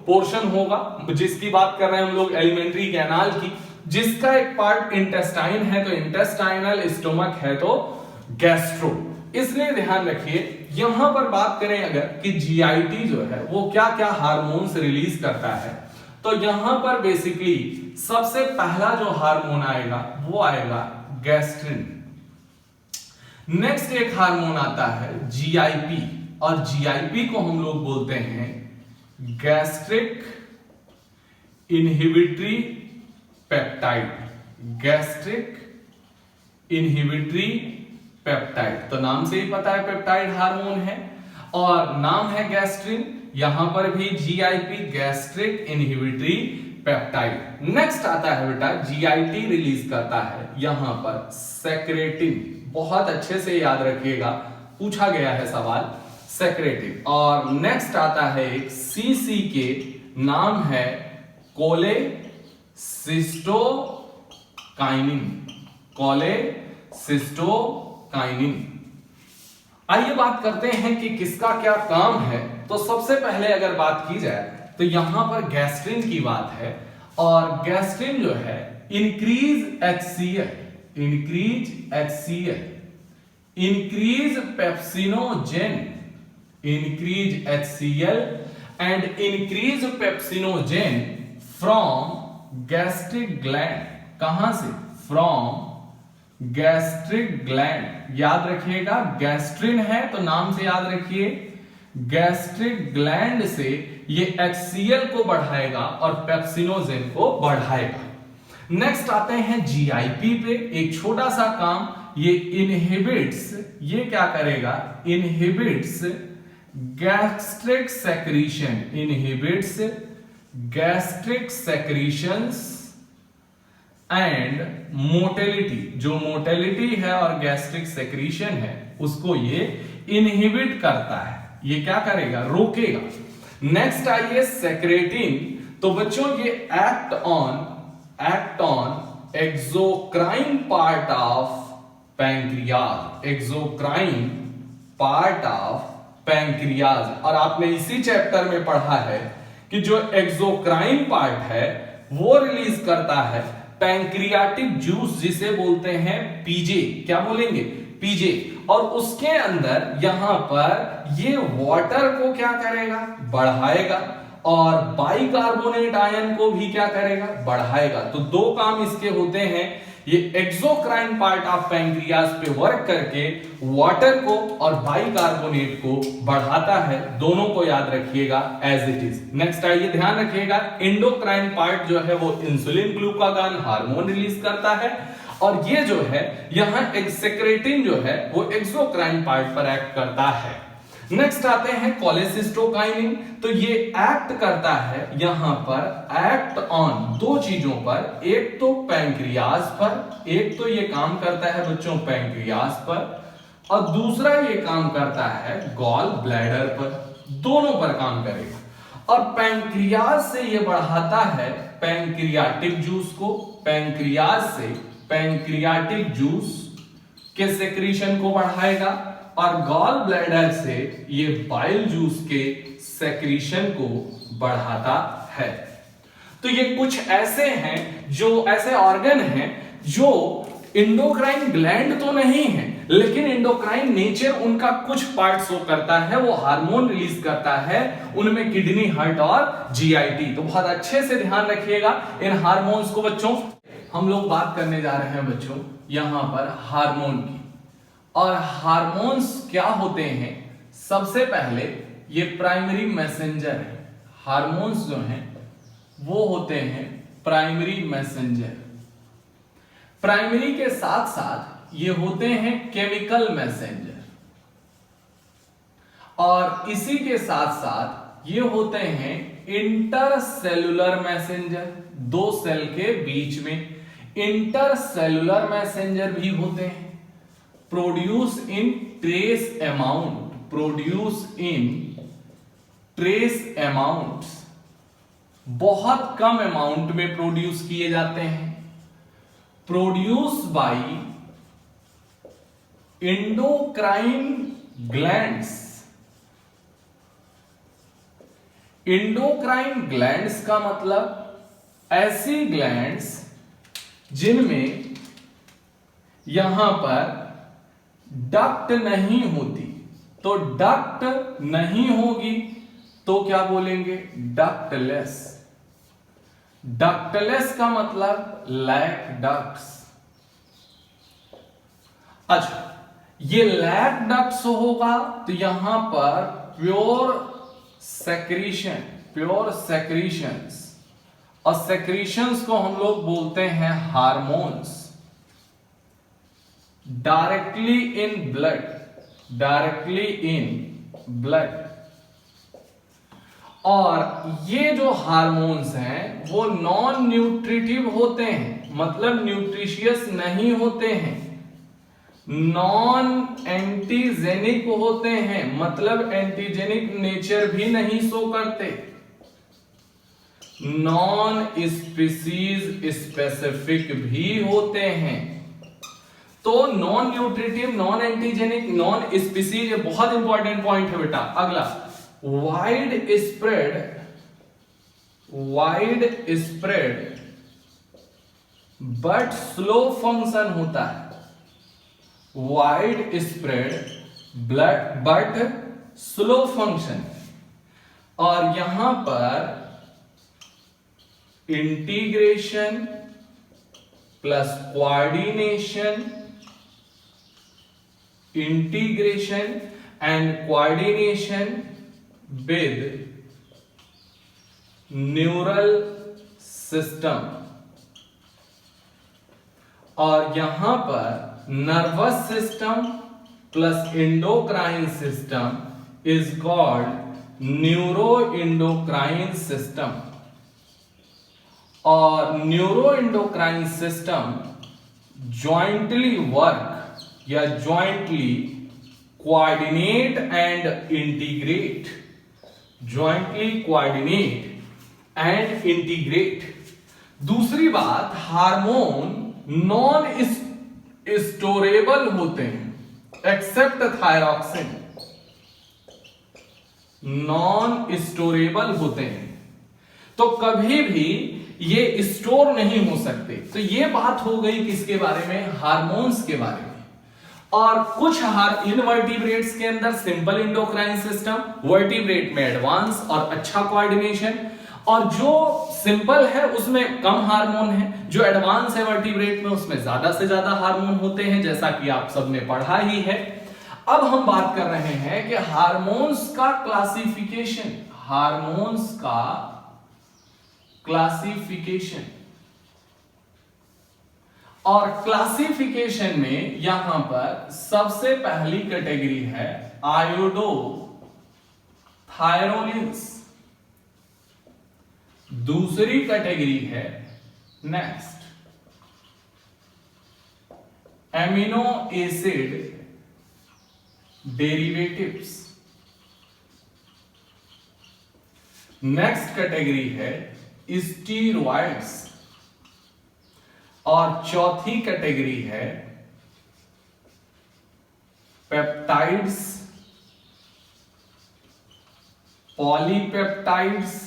Speaker 1: पोर्शन होगा, जिसकी बात कर रहे हैं हम लोग एलिमेंट्री कैनाल की, जिसका एक पार्ट इंटेस्टाइन है तो इंटेस्टाइनल, स्टोमक है तो गैस्ट्रो। इसलिए ध्यान रखिए, यहां पर बात करें अगर कि GIT जो है वो क्या क्या हार्मोन्स रिलीज करता है, तो यहां पर बेसिकली सबसे पहला जो हार्मोन आएगा वो आएगा गैस्ट्रिन। नेक्स्ट एक हार्मोन आता है GIP, और GIP को हम लोग बोलते हैं gastric inhibitory peptide, gastric inhibitory peptide. तो नाम से ही पता है पेप्टाइड हार्मोन है और नाम है गैस्ट्रिन, यहां पर भी GIP, gastric inhibitory peptide. Next आता है बेटा, GIT रिलीज करता है यहां पर सेक्रेटिन। बहुत अच्छे से याद रखिएगा, पूछा गया है सवाल, सेक्रेटिन। और नेक्स्ट आता है एक CCK, नाम है कोलेसिस्टोकाइनिन, कोलेसिस्टोकाइनिन। आइए बात करते हैं कि किसका क्या काम है। तो सबसे पहले अगर बात की जाए तो यहां पर गैस्ट्रिन की बात है, और गैस्ट्रिन जो है increase HCl, increase HCl, increase pepsinogen, increase HCl and increase pepsinogen from gastric gland. कहां से? From gastric gland. याद रखिएगा, गैस्ट्रिन है तो नाम से याद रखिए, गैस्ट्रिक ग्लैंड से ये HCl को बढ़ाएगा और पेप्सिनोजेन को बढ़ाएगा। नेक्स्ट आते हैं GIP पे, एक छोटा सा काम, ये इनहिबिट्स, ये क्या करेगा, inhibits gastric secretion, inhibits gastric secretions and mortality. जो मोटेलिटी है और गैस्ट्रिक सेक्रीशन है उसको ये इनहिबिट करता है, ये क्या करेगा, रोकेगा। नेक्स्ट आइए सेक्रेटिन। तो बच्चों ये act on exocrine part of pancreas, exocrine part of pancreas. और आपने इसी चैप्टर में पढ़ा है कि जो एक्सोक्राइन पार्ट है वो रिलीज करता है पैंक्रियाटिक जूस, जिसे बोलते हैं पीजे। क्या बोलेंगे, पीजे। और उसके अंदर यहां पर ये वाटर को क्या करेगा, बढ़ाएगा, और बाइकार्बोनेट आयन को भी क्या करेगा, बढ़ाएगा। तो दो काम इसके होते हैं, ये एक्सोक्राइन पार्ट ऑफ पैंक्रियाज पे वर्क करके वाटर को और बाइकार्बोनेट को बढ़ाता है। दोनों को याद रखिएगा एज इट इज। नेक्स्ट आइए ध्यान रखिएगा, एंडोक्राइन पार्ट जो है वो इंसुलिन ग्लूकागॉन हार्मोन रिलीज करता है, और ये जो है यहां सेक्रेटिन जो है वो एक्सोक्राइन पार्ट पर एक्ट करता है। नेक्स्ट आते हैं कोलेसिस्टोकाइनिन। तो ये एक्ट करता है यहां पर एक्ट ऑन दो चीजों पर, एक तो पैंक्रियाज पर, एक तो ये काम करता है बच्चों पैंक्रियाज पर, और दूसरा ये काम करता है गॉल ब्लैडर पर। दोनों पर काम करेगा। और पैंक्रियाज से ये बढ़ाता है पैंक्रियाटिक जूस को, पैंक्रियाज से पैंक्रियाटिक जूस के सेक्रीशन को बढ़ाएगा, और गॉल ब्लैडर से ये बाइल जूस के सेक्रीशन को बढ़ाता है। तो ये कुछ ऐसे हैं, जो ऐसे ऑर्गन हैं जो एंडोक्राइन ग्लैंड तो नहीं है, लेकिन एंडोक्राइन नेचर उनका कुछ पार्ट शो करता है, वो हार्मोन रिलीज करता है, उनमें किडनी, हार्ट और जीआईटी। तो बहुत अच्छे से ध्यान रखिएगा इन हार्मोन्स को बच्चों। हम लोग बात करने जा रहे हैं बच्चों यहां पर हार्मोन की। और हार्मोन्स क्या होते हैं, सबसे पहले ये प्राइमरी मैसेंजर है। हार्मोन्स जो हैं वो होते हैं प्राइमरी मैसेंजर। प्राइमरी के साथ साथ ये होते हैं केमिकल मैसेंजर, और इसी के साथ साथ ये होते हैं इंटरसेलुलर मैसेंजर। दो सेल के बीच में इंटरसेलुलर मैसेंजर भी होते हैं। Produce in trace amount, produce in trace amount, बहुत कम अमाउंट में प्रोड्यूस किए जाते हैं। Produce by endocrine glands. Endocrine glands का मतलब ऐसी ग्लैंड्स जिनमें यहां पर डक्ट नहीं होती। तो डक्ट नहीं होगी तो क्या बोलेंगे, डक्टलेस। डक्टलेस का मतलब लैक डक्ट्स। अच्छा, ये लैक डक्ट्स होगा तो यहां पर प्योर सेक्रीशन, प्योर सेक्रीशंस, और सेक्रीशंस को हम लोग बोलते हैं hormones. Directly in blood, directly in blood. और ये जो हार्मोन्स हैं वो नॉन न्यूट्रिटिव होते हैं, मतलब न्यूट्रिशियस नहीं होते हैं। नॉन एंटीजेनिक होते हैं, मतलब एंटीजेनिक नेचर भी नहीं शो करते। नॉन स्पीसीज स्पेसिफिक भी होते हैं। तो non nutritive, non antigenic, non species, ये बहुत इंपॉर्टेंट पॉइंट है बेटा। अगला, wide spread, wide spread but slow function होता है। Wide spread but slow function. और यहां पर integration plus coordination, integration and coordination with neural system। और यहां पर nervous system plus endocrine system is called neuro endocrine system. और neuro endocrine system jointly work या jointly coordinate and integrate, jointly coordinate and integrate। दूसरी बात, hormone non storable होते हैं accept thyroxine, non storable होते हैं, तो कभी भी ये स्टोर नहीं हो सकते। तो ये बात हो गई किसके बारे में, हार्मोन्स के बारे में। और कुछ इनवर्टिब्रेट्स के अंदर सिंपल एंडोक्राइन सिस्टम, वर्टिब्रेट में एडवांस और अच्छा कोऑर्डिनेशन, और जो सिंपल है उसमें कम हार्मोन है, जो एडवांस है वर्टिब्रेट में उसमें ज्यादा से ज्यादा हार्मोन होते हैं, जैसा कि आप सबने पढ़ा ही है। अब हम बात कर रहे हैं कि हार्मोन्स का क्लासिफिकेशन, हार्मोन्स का क्लासिफिकेशन, और क्लासिफिकेशन में यहां पर सबसे पहली कैटेगरी है आयोडो थायरोलिन्स, दूसरी कैटेगरी है next amino acid derivatives, next category है स्टीरॉइड्स, और चौथी कैटेगरी है पेप्टाइड्स, पॉलीपेप्टाइड्स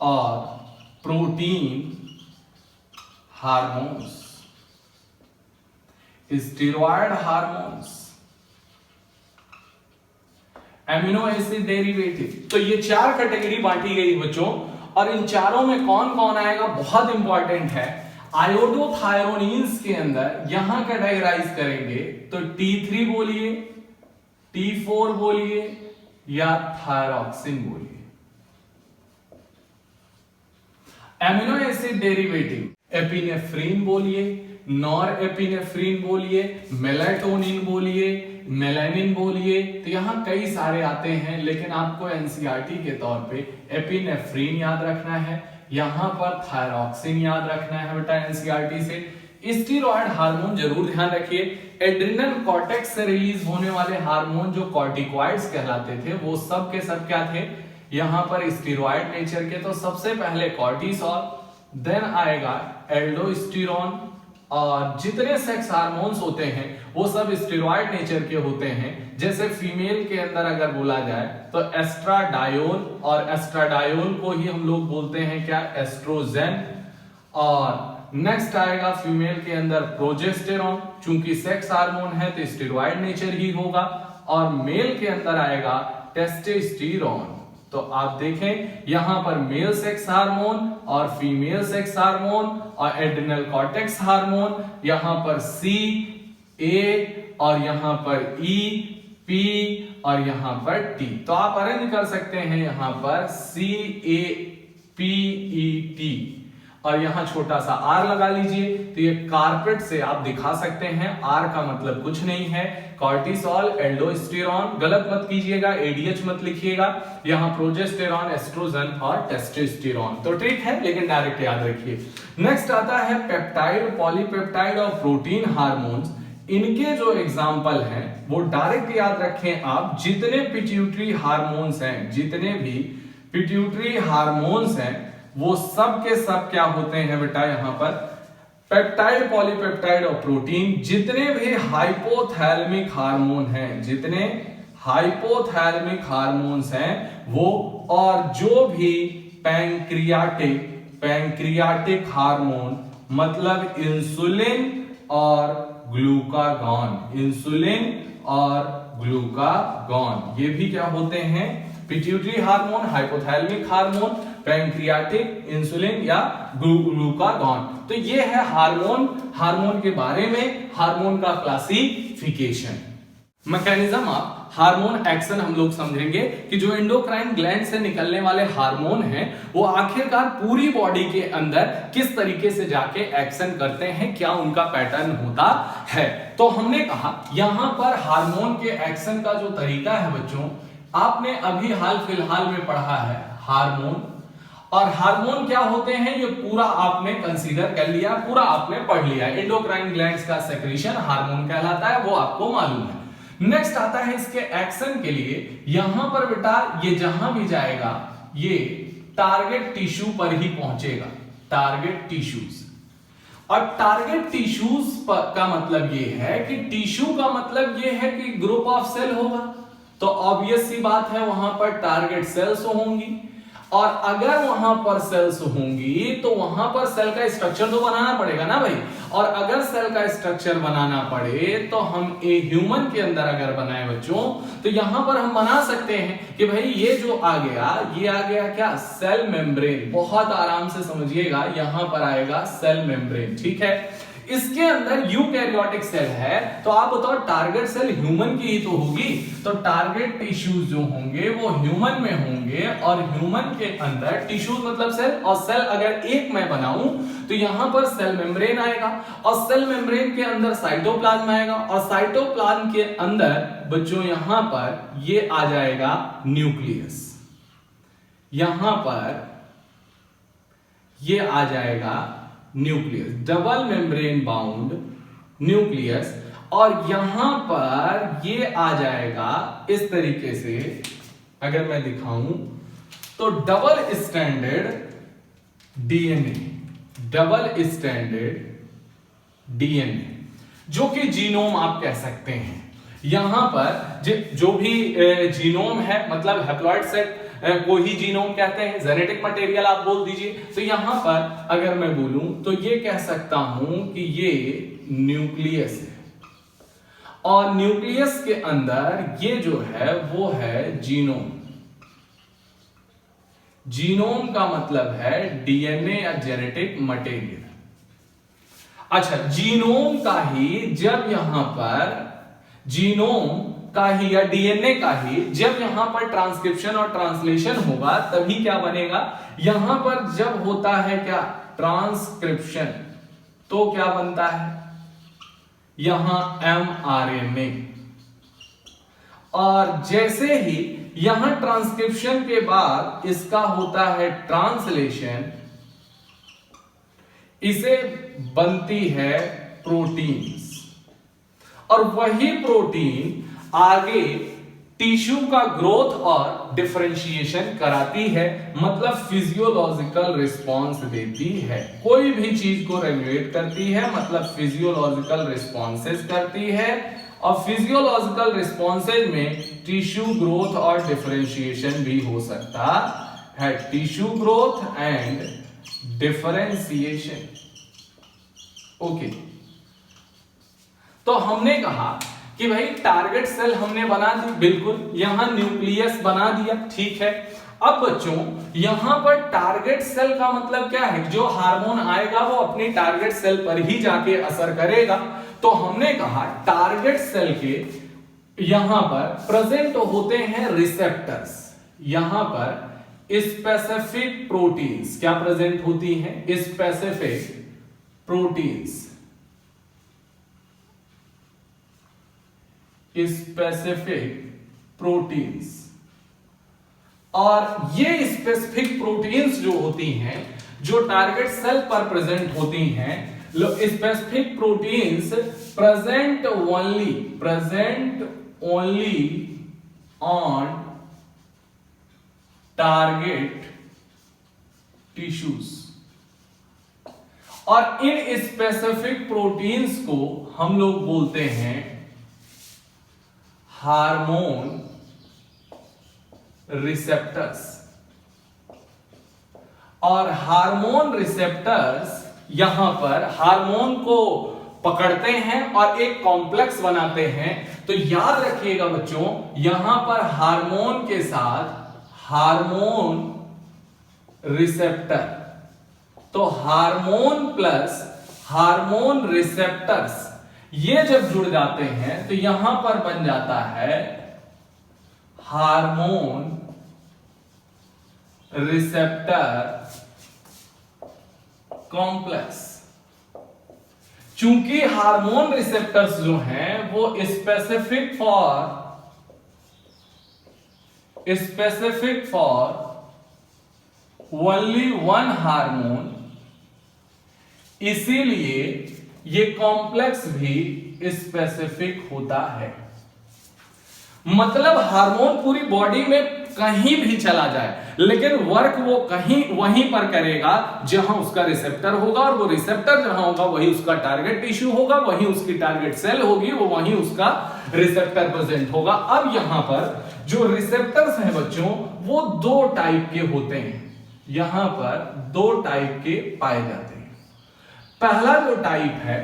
Speaker 1: और protein hormones, steroid hormones, amino acid derivative. तो ये चार कैटेगरी बांटी गई बच्चों, और इन चारों में कौन कौन आएगा बहुत इंपॉर्टेंट है। आयोडोथायरोनिन्स के अंदर यहां कैटेगराइज करेंगे तो T3 बोलिए, T4 बोलिए या थायरॉक्सिन बोलिए। एमिनो एसिड डेरिवेटिव एपिनेफ्रिन बोलिए, नॉर एपिनेफ्रिन बोलिए, मेलाटोनिन बोलिए, मेलानिन बोलिए, तो यहां कई सारे आते हैं, लेकिन आपको एनसीईआरटी के तौर पे एपिनेफ्रिन याद रखना है, यहां पर थायरॉक्सिन याद रखना है बेटा एनसीईआरटी से। स्टीरॉयड हार्मोन जरूर ध्यान रखिए। एड्रिनल कॉर्टेक्स से रिलीज होने वाले हार्मोन जो कॉर्टिकॉइड्स कहलाते थे वो सब के सब क्या थे, यहां पर स्टीरॉयड नेचर के। तो सबसे पहले कॉर्टिसोल, देन आएगा एल्डोस्टेरोन, और जितने सेक्स हार्मोन्स होते हैं वो सब स्टेरॉयड नेचर के होते हैं। जैसे फीमेल के अंदर अगर बोला जाए तो एस्ट्राडायोल, और एस्ट्राडायोल को ही हम लोग बोलते हैं क्या, एस्ट्रोजेन। और नेक्स्ट आएगा फीमेल के अंदर प्रोजेस्टेरॉन, चूंकि सेक्स हार्मोन है तो स्टेरॉयड नेचर ही होगा। और मेल के अंदर आएगा टेस्टोस्टेरोन। तो आप देखें यहां पर मेल सेक्स हार्मोन और फीमेल सेक्स हार्मोन और एड्रिनल कॉर्टेक्स हार्मोन, यहां पर C, A और यहां पर E, P और यहां पर T। तो आप अरेंज कर सकते हैं यहां पर C, A, P, E, T और यहां छोटा सा R लगा लीजिए। तो ये कारपेट से आप दिखा सकते हैं, R का मतलब कुछ नहीं है। कॉर्टिसोल, एल्डोस्टेरोन, गलत मत कीजिएगा, ADH मत लिखिएगा। यहां प्रोजेस्टेरॉन, एस्ट्रोजन और टेस्टोस्टेरोन। तो ठीक है, लेकिन डायरेक्ट याद रखिए। नेक्स्ट आता है पेप्टाइड, पॉलीपेप्टाइड और प्रोटीन हार्मोन्स। इनके जो एग्जाम्पल हैं वो डायरेक्ट याद रखें आप। जितने पिट्यूटरी हार्मोन्स हैं, जितने भी पिट्यूटरी हार्मोन्स हैं वो सब के सब क्या होते हैं बेटा, यहां पर पेप्टाइड, पॉलीपेप्टाइड और प्रोटीन। जितने भी हाइपोथैलेमिक हार्मोन हैं, जितने हाइपोथैलेमिक हार्मोन्स हैं वो, और जो भी पैंक्रियाटिक हार्मोन मतलब इंसुलिन और ग्लूकागॉन, इंसुलिन और ग्लूकागॉन, ये भी क्या होते हैं, pituitary hormone, hypothalamic hormone, pancreatic, insulin या ग्लूकागॉन। तो ये है हार्मोन के बारे में, हार्मोन का classification. Mechanism of hormone action हम लोग समझेंगे कि जो एंडोक्राइन ग्लैंड से निकलने वाले हार्मोन हैं वो आखिरकार पूरी बॉडी के अंदर किस तरीके से जाके एक्शन करते हैं, क्या उनका पैटर्न होता है। तो हमने कहा यहां पर हार्मोन के एक्शन का जो तरीका है बच्चों, आपने अभी हाल फिलहाल में पढ़ा है हार्मोन, और हार्मोन क्या होते हैं ये पूरा आपने कंसीडर कर लिया, पूरा आपने पढ़ लिया। एंडोक्राइन ग्लैंड्स का सेक्रेशन हार्मोन कहलाता है, वो आपको मालूम है। नेक्स्ट आता है इसके एक्शन के लिए। यहां पर बेटा ये जहां भी जाएगा ये टारगेट टिश्यू पर ही पहुंचेगा, टारगेट टिश्यूज। और टारगेट टिश्यूज का मतलब ये है कि टिश्यू का मतलब ये है कि ग्रुप ऑफ सेल होगा, तो ऑब्वियस सी बात है वहां पर टारगेट सेल्स होंगी। और अगर वहां पर सेल्स होंगी तो वहां पर सेल का स्ट्रक्चर तो बनाना पड़ेगा ना भाई। और अगर सेल का स्ट्रक्चर बनाना पड़े तो हम ह्यूमन के अंदर अगर बनाए बच्चों तो यहां पर हम बना सकते हैं कि भाई ये जो आ गया ये आ गया क्या, सेल मेम्ब्रेन। बहुत आराम से समझिएगा, यहां पर आएगा सेल मेम्ब्रेन, ठीक है। इसके अंदर यूकैरियोटिक सेल है, तो आप बताओ टारगेट सेल ह्यूमन की ही तो होगी, तो टारगेट टिश्यूज जो होंगे वो ह्यूमन में होंगे। और ह्यूमन के अंदर टिश्यूज मतलब सेल, और सेल अगर एक मैं बनाऊं तो यहां पर सेल मेम्ब्रेन आएगा, और सेल मेम्ब्रेन के अंदर साइटोप्लाज्म आएगा, और साइटोप्लाज्म के अंदर बच्चों यहां पर ये आ जाएगा न्यूक्लियस, यहां पर ये आ जाएगा nucleus, double membrane bound nucleus. और यहां पर ये आ जाएगा इस तरीके से, अगर मैं दिखाऊं तो double standard DNA, double standard DNA जो कि जीनोम आप कह सकते हैं। यहां पर जो भी जीनोम है मतलब हैप्लॉइड सेट को ही जीनोम कहते हैं, जेनेटिक मटेरियल आप बोल दीजिए। तो यहां पर अगर मैं बोलूं तो ये कह सकता हूं कि ये न्यूक्लियस है, और न्यूक्लियस के अंदर ये जो है वो है जीनोम। जीनोम का मतलब है डीएनए या जेनेटिक मटेरियल। अच्छा, जीनोम का ही जब यहां पर जीनोम का ही या डीएनए का ही जब यहां पर ट्रांसक्रिप्शन और ट्रांसलेशन होगा तभी क्या बनेगा, यहां पर जब होता है क्या ट्रांसक्रिप्शन तो क्या बनता है यहां mRNA। और जैसे ही यहां ट्रांसक्रिप्शन के बाद इसका होता है ट्रांसलेशन, इसे बनती है प्रोटीन्स, और वही प्रोटीन आगे टिश्यू का ग्रोथ और डिफरेंशिएशन कराती है, मतलब फिजियोलॉजिकल रिस्पांस देती है। कोई भी चीज को रेगुलेट करती है मतलब फिजियोलॉजिकल रिस्पॉन्सेज करती है, और फिजियोलॉजिकल रिस्पॉन्सेज में टिश्यू ग्रोथ और डिफरेंशिएशन भी हो सकता है, tissue growth and differentiation. Okay, तो हमने कहा कि भाई टारगेट सेल हमने बना दी, बिल्कुल, यहां न्यूक्लियस बना दिया, ठीक है। अब बच्चों यहां पर टारगेट सेल का मतलब क्या है, जो हार्मोन आएगा वो अपनी टारगेट सेल पर ही जाके असर करेगा। तो हमने कहा टारगेट सेल के यहां पर प्रेजेंट होते हैं रिसेप्टर्स, यहां पर स्पेसिफिक प्रोटीन्स क्या प्रेजेंट होती हैं, स्पेसिफिक प्रोटीन्स, स्पेसिफिक प्रोटीन्स। और ये स्पेसिफिक प्रोटीन्स जो होती हैं जो टारगेट सेल पर प्रेजेंट होती हैं, specific proteins present only on target tissues. और इन स्पेसिफिक प्रोटीन्स को हम लोग बोलते हैं हार्मोन रिसेप्टर्स। और हार्मोन रिसेप्टर्स यहां पर हार्मोन को पकड़ते हैं और एक कॉम्प्लेक्स बनाते हैं। तो याद रखिएगा बच्चों, यहां पर हार्मोन के साथ हार्मोन रिसेप्टर, तो हार्मोन प्लस हार्मोन रिसेप्टर्स ये जब जुड़ जाते हैं तो यहां पर बन जाता है हार्मोन रिसेप्टर कॉम्प्लेक्स। चूंकि हार्मोन रिसेप्टर्स जो हैं वो specific for only one hormone, इसीलिए ये कॉम्प्लेक्स भी स्पेसिफिक होता है। मतलब हार्मोन पूरी बॉडी में कहीं भी चला जाए लेकिन वर्क वो कहीं वहीं पर करेगा जहां उसका रिसेप्टर होगा, और वो रिसेप्टर जहां होगा वही उसका टारगेट टिश्यू होगा, वही उसकी टारगेट सेल होगी, वो वहीं उसका रिसेप्टर प्रेजेंट होगा। अब यहां पर जो रिसेप्टर्स हैं बच्चों वो दो टाइप के होते हैं, यहां पर दो टाइप के पाए जाते हैं। पहला जो टाइप है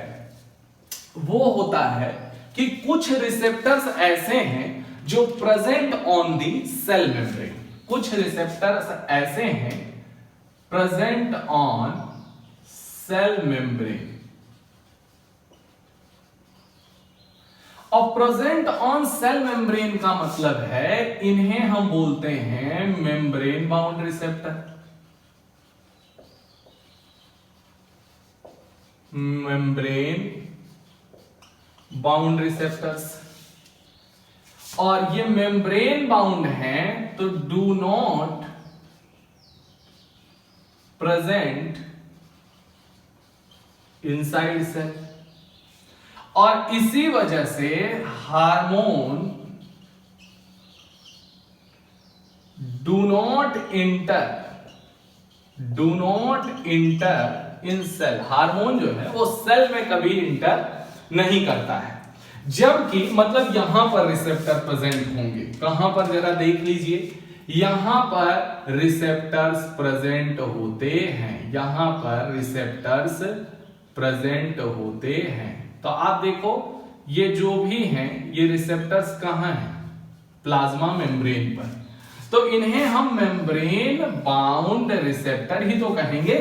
Speaker 1: वो होता है कि कुछ रिसेप्टर्स ऐसे हैं जो present on the cell membrane, कुछ रिसेप्टर्स ऐसे हैं प्रेजेंट ऑन सेल मेम्ब्रेन। और प्रेजेंट ऑन सेल मेम्ब्रेन का मतलब है इन्हें हम बोलते हैं membrane bound receptor, membrane bound receptors. और ये मेम्ब्रेन बाउंड हैं तो do not present inside cell, और इसी वजह से hormone do not enter in cell, hormone जो है वो सेल में कभी इंटर नहीं करता है। जबकि मतलब यहां पर रिसेप्टर प्रेजेंट होंगे, कहां पर जरा देख लीजिए, यहां पर रिसेप्टर्स प्रेजेंट होते हैं, यहां पर रिसेप्टर्स प्रेजेंट होते हैं। तो आप देखो ये जो भी हैं ये रिसेप्टर्स कहां हैं, प्लाज्मा मेम्ब्रेन पर, तो इन्हें हम मेम्ब्रेन बाउंड रिसेप्टर ही तो कहेंगे।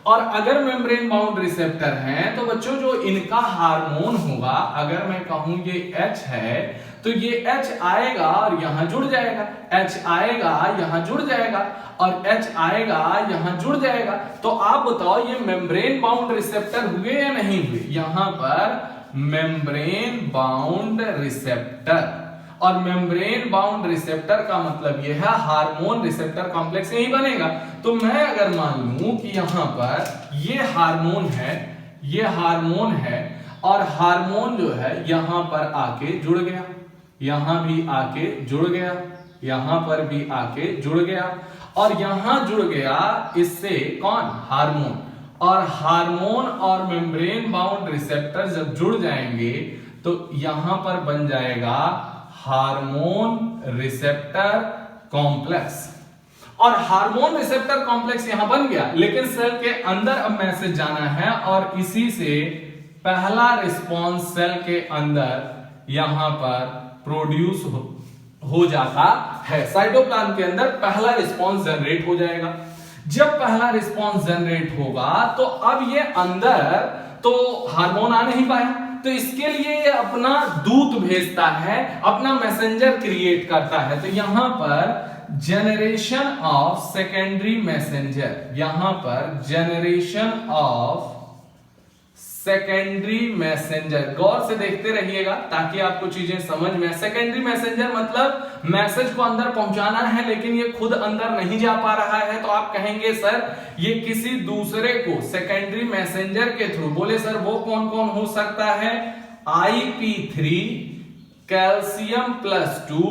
Speaker 1: और अगर मेम्ब्रेन बाउंड रिसेप्टर हैं तो बच्चों जो इनका हार्मोन होगा, अगर मैं कहूं ये H है तो ये H आएगा और यहां जुड़ जाएगा, H आएगा यहां जुड़ जाएगा, और H आएगा यहां जुड़ जाएगा। तो आप बताओ ये मेम्ब्रेन बाउंड रिसेप्टर हुए या नहीं हुए, यहां पर मेम्ब्रेन बाउंड रिसेप्टर। और मेम्ब्रेन बाउंड रिसेप्टर का मतलब यह है हार्मोन रिसेप्टर कॉम्प्लेक्स यही बनेगा। तो मैं अगर मान लूं कि यहां पर ये हार्मोन है, ये हार्मोन है, और हार्मोन जो है यहां पर आके जुड़ गया, यहां भी आके जुड़ गया, यहां पर भी आके जुड़ गया, और यहां जुड़ गया इससे कौन, हार्मोन। और हार्मोन और मेम्ब्रेन बाउंड रिसेप्टर जब जुड़ जाएंगे तो यहां पर बन जाएगा हार्मोन रिसेप्टर कॉम्प्लेक्स। और हार्मोन रिसेप्टर कॉम्प्लेक्स यहां बन गया, लेकिन सेल के अंदर अब मैसेज जाना है, और इसी से पहला रिस्पॉन्स सेल के अंदर यहां पर प्रोड्यूस हो जाता है। साइटोप्लाज्म के अंदर पहला रिस्पॉन्स जनरेट हो जाएगा। जब पहला रिस्पॉन्स जनरेट होगा तो अब ये अंदर तो हार्मोन आ नहीं पाया, तो इसके लिए ये अपना दूत भेजता है, अपना मैसेंजर क्रिएट करता है। तो यहां पर जनरेशन ऑफ सेकेंडरी मैसेंजर, यहां पर जनरेशन ऑफ सेकेंडरी मैसेंजर, गौर से देखते रहिएगा ताकि आपको चीजें समझ में। सेकेंडरी मैसेंजर मतलब मैसेज को अंदर पहुंचाना है लेकिन ये खुद अंदर नहीं जा पा रहा है, तो आप कहेंगे सर ये किसी दूसरे को सेकेंडरी मैसेंजर के थ्रू, बोले सर वो कौन कौन हो सकता है, IP3, कैल्शियम +2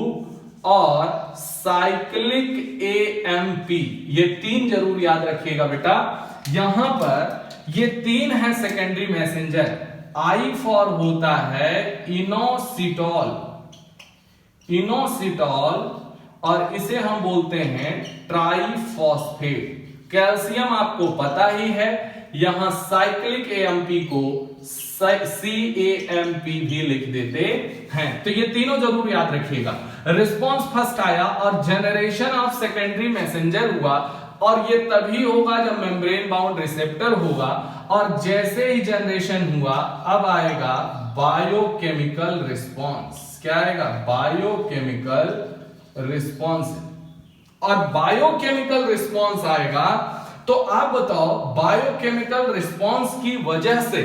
Speaker 1: और साइक्लिक AMP, ये तीन जरूर याद रखिएगा बेटा। यहां पर ये तीन है सेकेंडरी मैसेंजर। I फॉर होता है इनोसिटॉल, इनोसिटॉल, और इसे हम बोलते हैं ट्राइफॉस्फेट। कैल्शियम आपको पता ही है, यहां साइक्लिक AMP को CAMP भी लिख देते हैं। तो ये तीनों जरूर याद रखिएगा। रिस्पॉन्स फर्स्ट आया और जनरेशन ऑफ सेकेंडरी मैसेंजर हुआ, और ये तभी होगा जब मेम्ब्रेन बाउंड रिसेप्टर होगा। और जैसे ही जनरेशन हुआ अब आएगा बायोकेमिकल रिस्पॉन्स। क्या आएगा, बायोकेमिकल रिस्पॉन्स। और बायोकेमिकल रिस्पॉन्स आएगा तो आप बताओ बायोकेमिकल रिस्पॉन्स की वजह से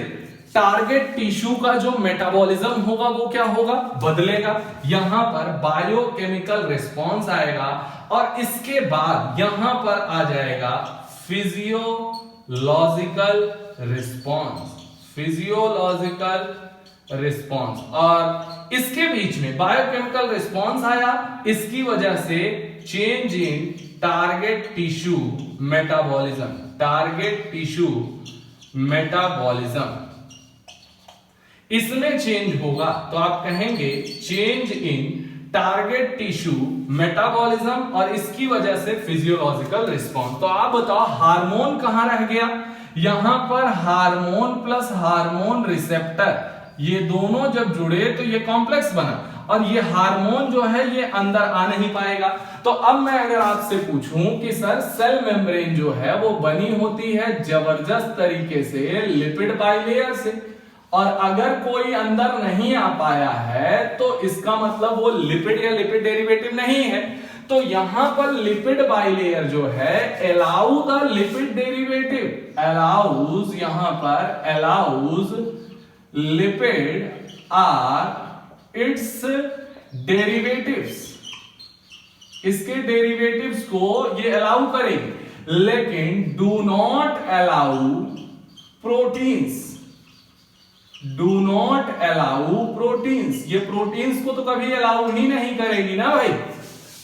Speaker 1: टारगेट टिश्यू का जो मेटाबॉलिज्म होगा वो क्या होगा, बदलेगा। यहां पर बायोकेमिकल रिस्पॉन्स आएगा और इसके बाद यहां पर आ जाएगा फिजियोलॉजिकल रिस्पॉन्स, फिजियोलॉजिकल रिस्पॉन्स, और इसके बीच में बायोकेमिकल रिस्पॉन्स आया, इसकी वजह से change in target tissue metabolism, target tissue metabolism, इसमें चेंज होगा। तो आप कहेंगे change in target tissue metabolism और इसकी वजह से फिजियोलॉजिकल रिस्पॉन्स। तो आप बताओ हार्मोन कहां रह गया? यहां पर हार्मोन प्लस हार्मोन रिसेप्टर, ये दोनों जब जुड़े तो ये कॉम्प्लेक्स बना, और ये हार्मोन जो है ये अंदर आ नहीं पाएगा। तो अब मैं अगर आपसे पूछूं कि सर सेल मेम्ब्रेन जो है वो बनी होती है जबरदस्त तरीके से लिपिड बाइलेयर से, और अगर कोई अंदर नहीं आ पाया है तो इसका मतलब वो लिपिड या लिपिड डेरिवेटिव नहीं है। तो यहां पर लिपिड बाइलेयर जो है allow the lipid derivative, allows, यहां पर allows lipid or its derivatives, इसके डेरिवेटिव्स को ये अलाउ करेंगे, लेकिन do not allow proteins, do not allow proteins, ये प्रोटीन्स को तो कभी अलाउ ही नहीं करेगी ना भाई।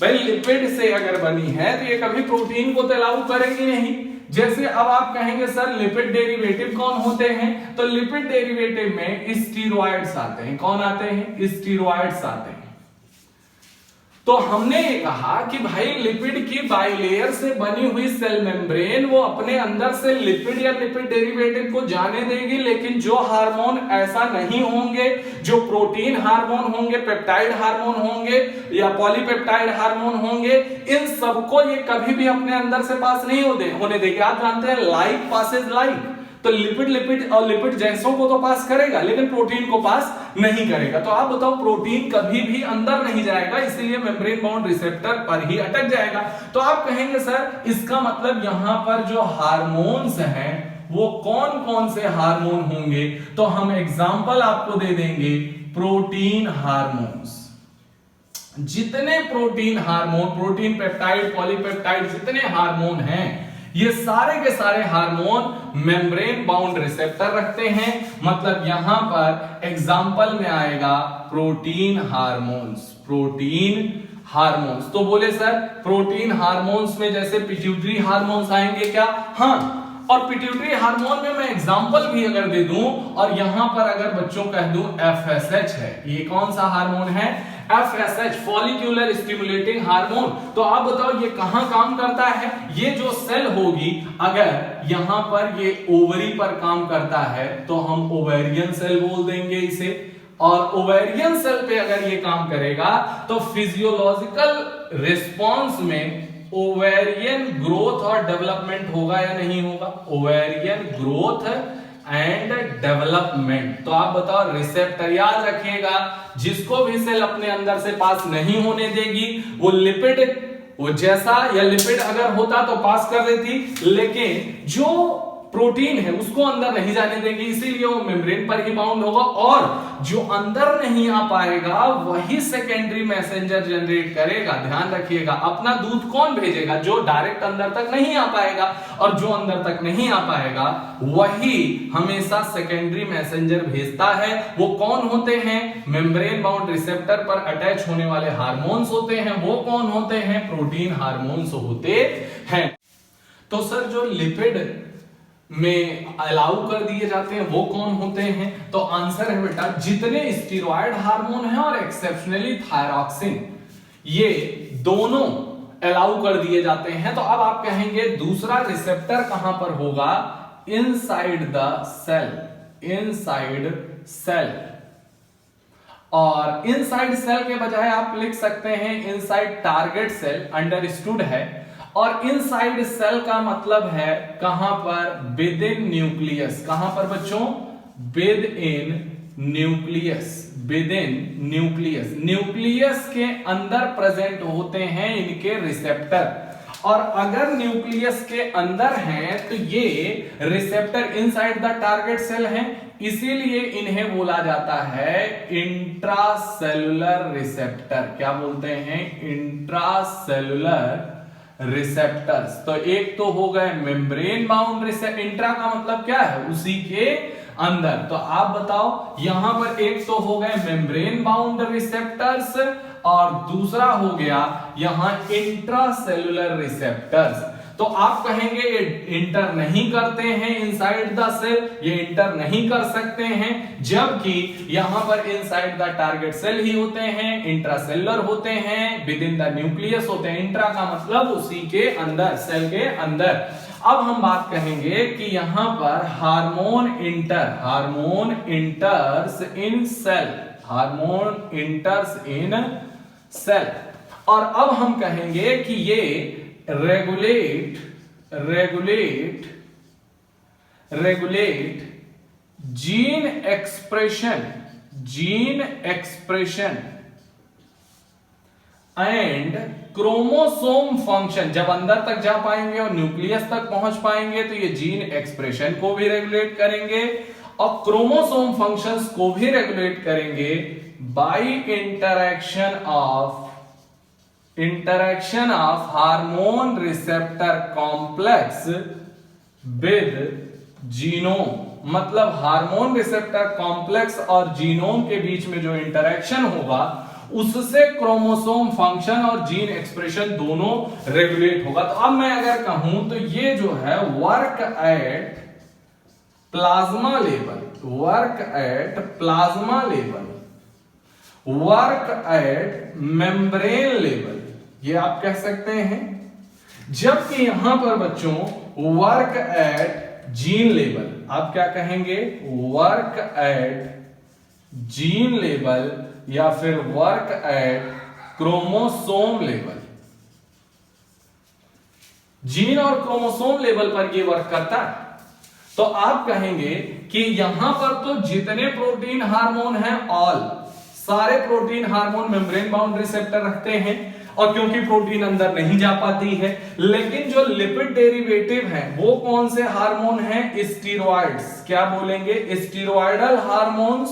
Speaker 1: भाई लिपिड से अगर बनी है तो ये कभी प्रोटीन को तो अलाउ करेगी नहीं। जैसे अब आप कहेंगे सर लिपिड डेरिवेटिव कौन होते हैं, तो लिपिड डेरिवेटिव में स्टीरॉयड्स आते हैं। कौन आते हैं? स्टीरॉयड्स आते हैं। तो हमने ये कहा कि भाई लिपिड की बाइलेयर से बनी हुई सेल मेम्ब्रेन वो अपने अंदर से लिपिड या लिपिड डेरिवेटिव को जाने देगी, लेकिन जो हार्मोन ऐसा नहीं होंगे, जो प्रोटीन हार्मोन होंगे, पेप्टाइड हार्मोन होंगे या पॉलीपेप्टाइड हार्मोन होंगे, इन सबको ये कभी भी अपने अंदर से पास नहीं होने देगी। आप जानते हैं लाइक पासेज लाइक, तो लिपिड लिपिड और लिपिड जैसों को तो पास करेगा लेकिन प्रोटीन को पास नहीं करेगा। तो आप बताओ प्रोटीन कभी भी अंदर नहीं जाएगा, इसीलिए मेम्ब्रेन बाउंड रिसेप्टर पर ही अटक जाएगा। तो आप कहेंगे सर इसका मतलब यहां पर जो हार्मोन्स हैं वो कौन कौन से हार्मोन होंगे? तो हम एग्जांपल आपको दे देंगे प्रोटीन हार्मोन्स। जितने protein hormone, protein peptide, polypeptide, जितने हार्मोन हैं ये सारे के सारे हार्मोन मेम्ब्रेन बाउंड रिसेप्टर रखते हैं। मतलब यहां पर एग्जांपल में आएगा प्रोटीन हार्मोन्स, प्रोटीन हार्मोन्स। तो बोले सर प्रोटीन हार्मोन्स में जैसे पिट्यूटरी हार्मोन्स आएंगे क्या? हाँ, और पिट्यूटरी हार्मोन में मैं एग्जांपल भी अगर दे दूं और यहां पर अगर बच्चों कह दूं FSH है, ये कौन सा हार्मोन है? FSH, follicular stimulating hormone. तो आप बताओ ये कहां काम करता है? ये जो सेल होगी अगर यहां पर ये ओवरी पर काम करता है तो हम ओवेरियन सेल बोल देंगे इसे, और ओवेरियन सेल पे अगर ये काम करेगा तो फिजियोलॉजिकल रिस्पॉन्स में ओवेरियन ग्रोथ और डेवलपमेंट होगा या नहीं होगा? Ovarian growth and development. तो आप बताओ रिसेप्टर, याद रखिएगा जिसको भी सेल अपने अंदर से पास नहीं होने देगी वो लिपिड, वो जैसा या लिपिड अगर होता तो पास कर देती, लेकिन जो प्रोटीन है उसको अंदर नहीं जाने देगी, इसीलिए वो मेम्ब्रेन पर ही बाउंड होगा। और जो अंदर नहीं आ पाएगा वही सेकेंडरी मैसेंजर जनरेट करेगा। ध्यान रखिएगा, अपना दूध कौन भेजेगा? जो डायरेक्ट अंदर तक नहीं आ पाएगा, और जो अंदर तक नहीं आ पाएगा वही हमेशा सेकेंडरी मैसेंजर भेजता है। वो कौन होते हैं? मेम्ब्रेन बाउंड रिसेप्टर पर अटैच होने वाले हार्मोन्स होते हैं। वो कौन होते हैं? प्रोटीन हार्मोन्स होते हैं। तो सर जो लिपिड में अलाउ कर दिए जाते हैं वो कौन होते हैं? तो आंसर है बेटा जितने स्टीरॉयड हार्मोन हैं और एक्सेप्शनली थायरॉक्सिन, ये दोनों अलाउ कर दिए जाते हैं। तो अब आप कहेंगे दूसरा रिसेप्टर कहां पर होगा? Inside the cell, inside cell. और इनसाइड सेल के बजाय आप लिख सकते हैं इनसाइड टारगेट सेल, अंडरस्टूड है। और इनसाइड सेल का मतलब है कहां पर? With in nucleus. कहां पर बच्चों? With in nucleus, with in nucleus. Nucleus के अंदर प्रेजेंट होते हैं इनके रिसेप्टर, और अगर न्यूक्लियस के अंदर हैं तो ये receptor inside the target cell हैं। इसीलिए इन्हें बोला जाता है इंट्रासेलुलर रिसेप्टर। क्या बोलते हैं? Intracellular receptors. तो एक तो हो गए मेम्ब्रेन बाउंड रिसेप्टर, इंट्रा का मतलब क्या है? उसी के अंदर। तो आप बताओ, यहां पर एक तो हो गए मेम्ब्रेन बाउंड रिसेप्टर्स और दूसरा हो गया यहां इंट्रासेलुलर रिसेप्टर्स। तो आप कहेंगे ये इंटर नहीं करते हैं इनसाइड द सेल, ये इंटर नहीं कर सकते हैं, जबकि यहां पर इनसाइड द टारगेट सेल ही होते हैं, इंट्रासेलुलर होते हैं, विद इन द न्यूक्लियस होते हैं। इंट्रा का मतलब उसी के अंदर, सेल के अंदर। अब हम बात कहेंगे कि यहां पर हार्मोन इंटर्स इन सेल, हार्मोन इंटर्स इन सेल। और अब हम कहेंगे कि ये regulate gene expression and chromosome function. जब अंदर तक जा पाएंगे और न्यूक्लियस तक पहुंच पाएंगे तो ये जीन एक्सप्रेशन को भी रेगुलेट करेंगे और क्रोमोसोम फंक्शंस को भी रेगुलेट करेंगे bye interaction of hormone receptor complex with genome. मतलब हार्मोन रिसेप्टर कॉम्प्लेक्स और जीनोम के बीच में जो इंटरैक्शन होगा उससे क्रोमोसोम फंक्शन और जीन एक्सप्रेशन दोनों रेगुलेट होगा। तो अब मैं अगर कहूं तो ये जो है work at plasma level, work at membrane level, ये आप कह सकते हैं। जबकि यहां पर बच्चों वर्क एट जीन लेवल, आप क्या कहेंगे? वर्क एट जीन लेवल या फिर work at chromosome level. Gene और क्रोमोसोम लेवल पर ये वर्क करता है। तो आप कहेंगे कि यहां पर तो जितने प्रोटीन हार्मोन हैं, ऑल सारे protein hormone membrane bound receptor रखते हैं, और क्योंकि प्रोटीन अंदर नहीं जा पाती है, लेकिन जो लिपिड डेरिवेटिव हैं वो कौन से हार्मोन हैं? स्टीरॉइड्स। क्या बोलेंगे? Steroidal hormones.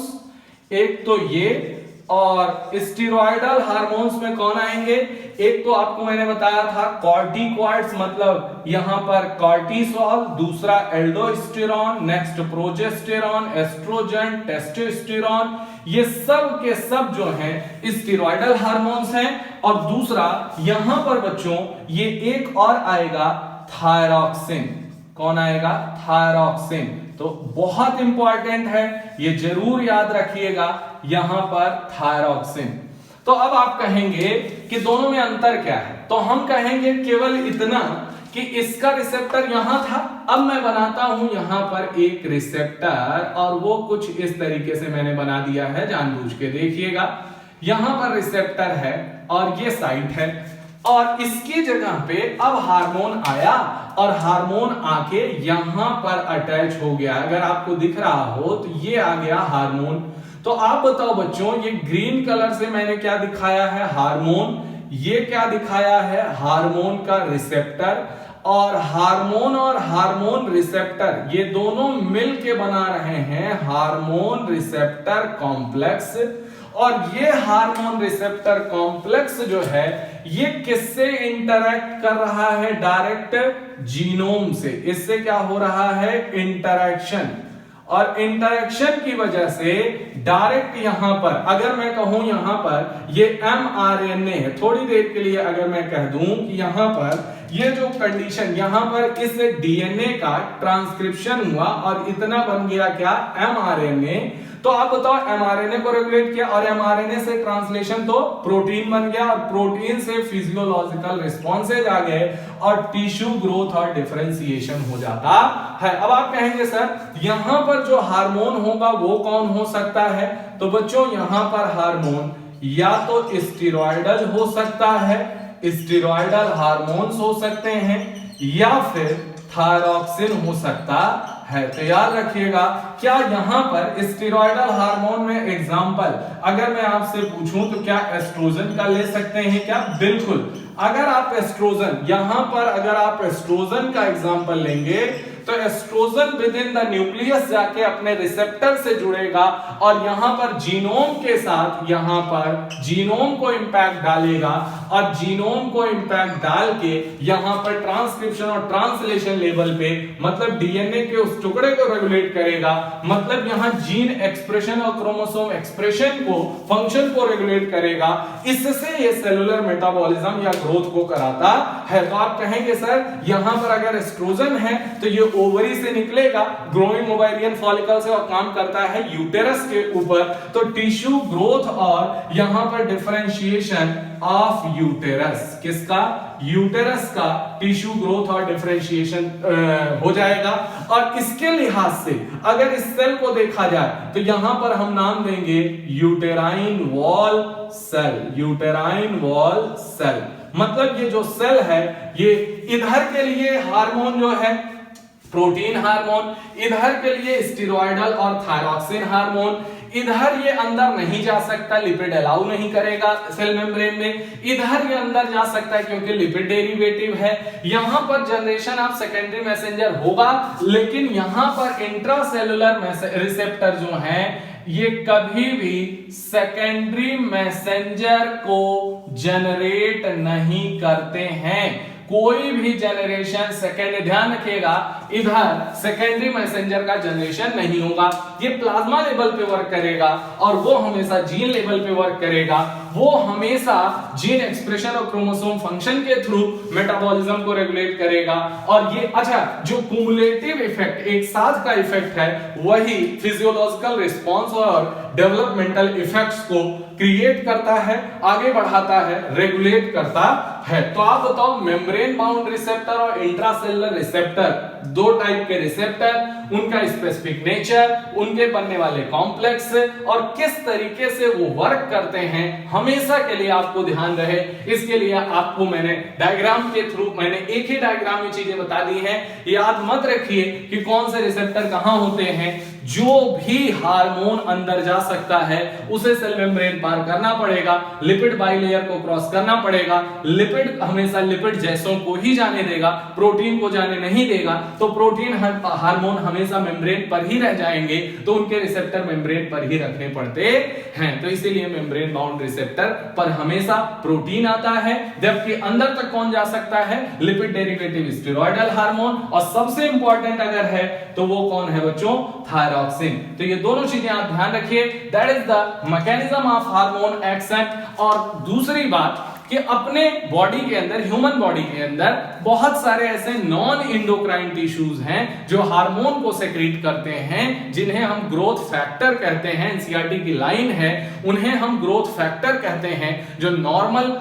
Speaker 1: एक तो ये, और स्टीरॉयडल हार्मोन्स में कौन आएंगे? एक तो आपको मैंने बताया था कॉर्टिकॉइड्स, मतलब यहां पर कॉर्टिसोल, दूसरा aldosterone, next progesterone, oestrogen, testosterone, ये सब के सब जो हैं स्टीरॉयडल हार्मोन्स हैं। और दूसरा यहां पर बच्चों ये एक और आएगा थायरॉक्सिन। कौन आएगा? थायरॉक्सिन। तो बहुत इंपॉर्टेंट है, ये जरूर याद रखिएगा, यहां पर थायरॉक्सिन। तो अब आप कहेंगे कि दोनों में अंतर क्या है? तो हम कहेंगे केवल इतना कि इसका रिसेप्टर यहां था, अब मैं बनाता हूं यहां पर एक रिसेप्टर, और वो कुछ इस तरीके से मैंने बना दिया है, जानबूझ के देखिएगा। यहां पर रिसेप्टर है और ये साइट है, और इसकी जगह पे अब हार्मोन आया और हार्मोन आके यहां पर अटैच हो गया। अगर आपको दिख रहा हो तो ये आ गया हार्मोन। तो आप बताओ बच्चों, ये ग्रीन कलर से मैंने क्या दिखाया है? हार्मोन। ये क्या दिखाया है? हार्मोन का रिसेप्टर। और हार्मोन रिसेप्टर ये दोनों मिलके बना रहे हैं हार्मोन रिसेप्टर कॉम्प्लेक्स। और ये हार्मोन रिसेप्टर कॉम्प्लेक्स जो है ये किससे इंटरैक्ट कर रहा है? डायरेक्ट जीनोम से। इससे क्या हो रहा है? इंटरैक्शन। और इंटरैक्शन की वजह से डायरेक्ट यहां पर, अगर मैं कहूं यहां पर ये mRNA है, थोड़ी देर के लिए अगर मैं कह दूं कि यहां पर ये जो कंडीशन, यहां पर इस डीएनए का ट्रांसक्रिप्शन हुआ और इतना बन गया क्या? mRNA। तो आप बताओ mRNA को रेगुलेट किया और mRNA से ट्रांसलेशन तो प्रोटीन बन गया, और प्रोटीन से फिजियोलॉजिकल रिस्पॉन्सेज आ गए और टिश्यू ग्रोथ और डिफरेंशिएशन हो जाता है। अब आप कहेंगे सर यहां पर जो हार्मोन होगा वो कौन हो सकता है? तो बच्चों यहां पर हार्मोन या तो स्टेरॉयडल हो सकता है, स्टेरॉयडल हार्मोन्स हो सकते हैं, या फिर थायरॉक्सिन हो सकता है। तो याद रखिएगा, क्या यहां पर स्टेरॉयडल हार्मोन में एग्जांपल अगर मैं आपसे पूछूं तो क्या एस्ट्रोजन का ले सकते हैं क्या? बिल्कुल। अगर आप एस्ट्रोजन, यहां पर अगर आप एस्ट्रोजन का एग्जांपल लेंगे तो oestrogen within the nucleus जाके अपने रिसेप्टर से जुड़ेगा और यहां पर जीनोम के साथ यहां पर जीनोम को इंपैक्ट डालेगा और जीनोम को इंपैक्ट डाल के यहां पर ट्रांसक्रिप्शन और ट्रांसलेशन लेवल पे मतलब डीएनए के उस टुकड़े को रेगुलेट करेगा, मतलब यहां जीन एक्सप्रेशन और क्रोमोसोम एक्सप्रेशन को फंक्शन को रेगुलेट करेगा। इससे ये सेलुलर मेटाबॉलिज्म या ग्रोथ को कराता है। तो आप कहेंगे सर यहां पर अगर एस्ट्रोजन है तो ये ओवरी से निकलेगा, ग्रोइंग ओवेरियन फॉलिकल से और काम करता है यूटेरस के ऊपर, तो टिश्यू ग्रोथ और यहां पर डिफरेंशिएशन ऑफ यूटेरस, किसका? यूटेरस का टिश्यू ग्रोथ और डिफरेंशिएशन हो जाएगा। और इसके लिहाज से अगर इस सेल को देखा जाए तो यहां पर हम नाम देंगे uterine wall cell, uterine wall cell. मतलब ये जो सेल है ये इधर के लिए हार्मोन जो है प्रोटीन हार्मोन, इधर के लिए स्टेरॉयडल और थायरॉक्सिन हार्मोन, इधर ये अंदर नहीं जा सकता, लिपिड अलाउ नहीं करेगा सेल मेम्ब्रेन में, इधर ये अंदर जा सकता है क्योंकि लिपिड डेरिवेटिव है। यहां पर जनरेशन ऑफ सेकेंडरी मैसेंजर होगा, लेकिन यहां पर इंट्रासेलुलर रिसेप्टर जो हैं ये कभी भी सेकेंडरी मैसेंजर को जनरेट नहीं करते हैं। कोई भी जनरेशन सेकेंड, ध्यान रखिएगा इधर सेकेंडरी मैसेंजर का जनरेशन नहीं होगा, ये प्लाज्मा लेवल पे वर्क करेगा और वो हमेशा जीन लेवल पे वर्क करेगा, वो हमेशा जीन एक्सप्रेशन और क्रोमोसोम फंक्शन के थ्रू मेटाबॉलिज्म को रेगुलेट करेगा। और ये अच्छा जो कुमुलेटिव इफेक्ट, एक साथ का इफेक्ट है, वही फिजियोलॉजिकल रिस्पांस और डेवलपमेंटल इफेक्ट्स को क्रिएट करता है, आगे बढ़ाता है, रेगुलेट करता है। तो आप बताओ मेम्ब्रेन बाउंड रिसेप्टर और इंट्रासेलुलर रिसेप्टर, दो टाइप के रिसेप्टर, उनका स्पेसिफिक नेचर, उनके बनने वाले कॉम्प्लेक्स और किस तरीके से वो वर्क करते हैं, हमेशा के लिए आपको ध्यान रहे। इसके लिए आपको मैंने डायग्राम के थ्रू मैंने एक ही डायग्राम में चीजें बता दी हैं। याद मत रखिए कि कौन से रिसेप्टर कहां होते हैं, जो भी हार्मोन अंदर जा सकता है उसे सेल मेम्ब्रेन पार करना पड़ेगा, लिपिड बाइलेयर को क्रॉस करना पड़ेगा। लिपिड हमेशा लिपिड जैसों को ही जाने देगा, प्रोटीन को जाने नहीं देगा, तो प्रोटीन हार्मोन हमेशा मेम्ब्रेन पर ही रह जाएंगे, तो उनके रिसेप्टर मेम्ब्रेन पर ही रखने पड़ते हैं। तो इसीलिए मेम्ब्रेन बाउंड रिसेप्टर पर हमेशा प्रोटीन आता है, जबकि अंदर तक कौन जा सकता है? लिपिड डेरिवेटिव स्टेरॉयडल हार्मोन, और सबसे इंपॉर्टेंट अगर है तो वो कौन है बच्चों? थायरॉक्सिन। तो ये दोनों चीजें आप ध्यान रखिए, that is the mechanism of hormone action. और दूसरी बात कि अपने बॉडी के अंदर, ह्यूमन बॉडी के अंदर बहुत सारे ऐसे नॉन इंडोक्राइन टिश्यूज हैं जो हार्मोन को सेक्रेट करते हैं, जिन्हें हम ग्रोथ फैक्टर कहते हैं। एनसीईआरटी की लाइन है, उन्हें हम ग्रोथ फैक्टर कहते हैं, जो नॉर्मल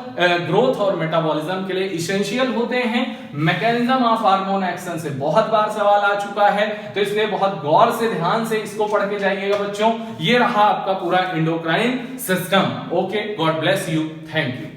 Speaker 1: ग्रोथ और मेटाबॉलिज्म के लिए इसेंशियल होते हैं। मैकेनिज्म ऑफ हार्मोन एक्शन से बहुत बार सवाल आ चुका है, तो इसलिए बहुत गौर से ध्यान से इसको पढ़ के जाइएगा बच्चों। ये रहा आपका पूरा endocrine system. Okay, God bless you, thank you.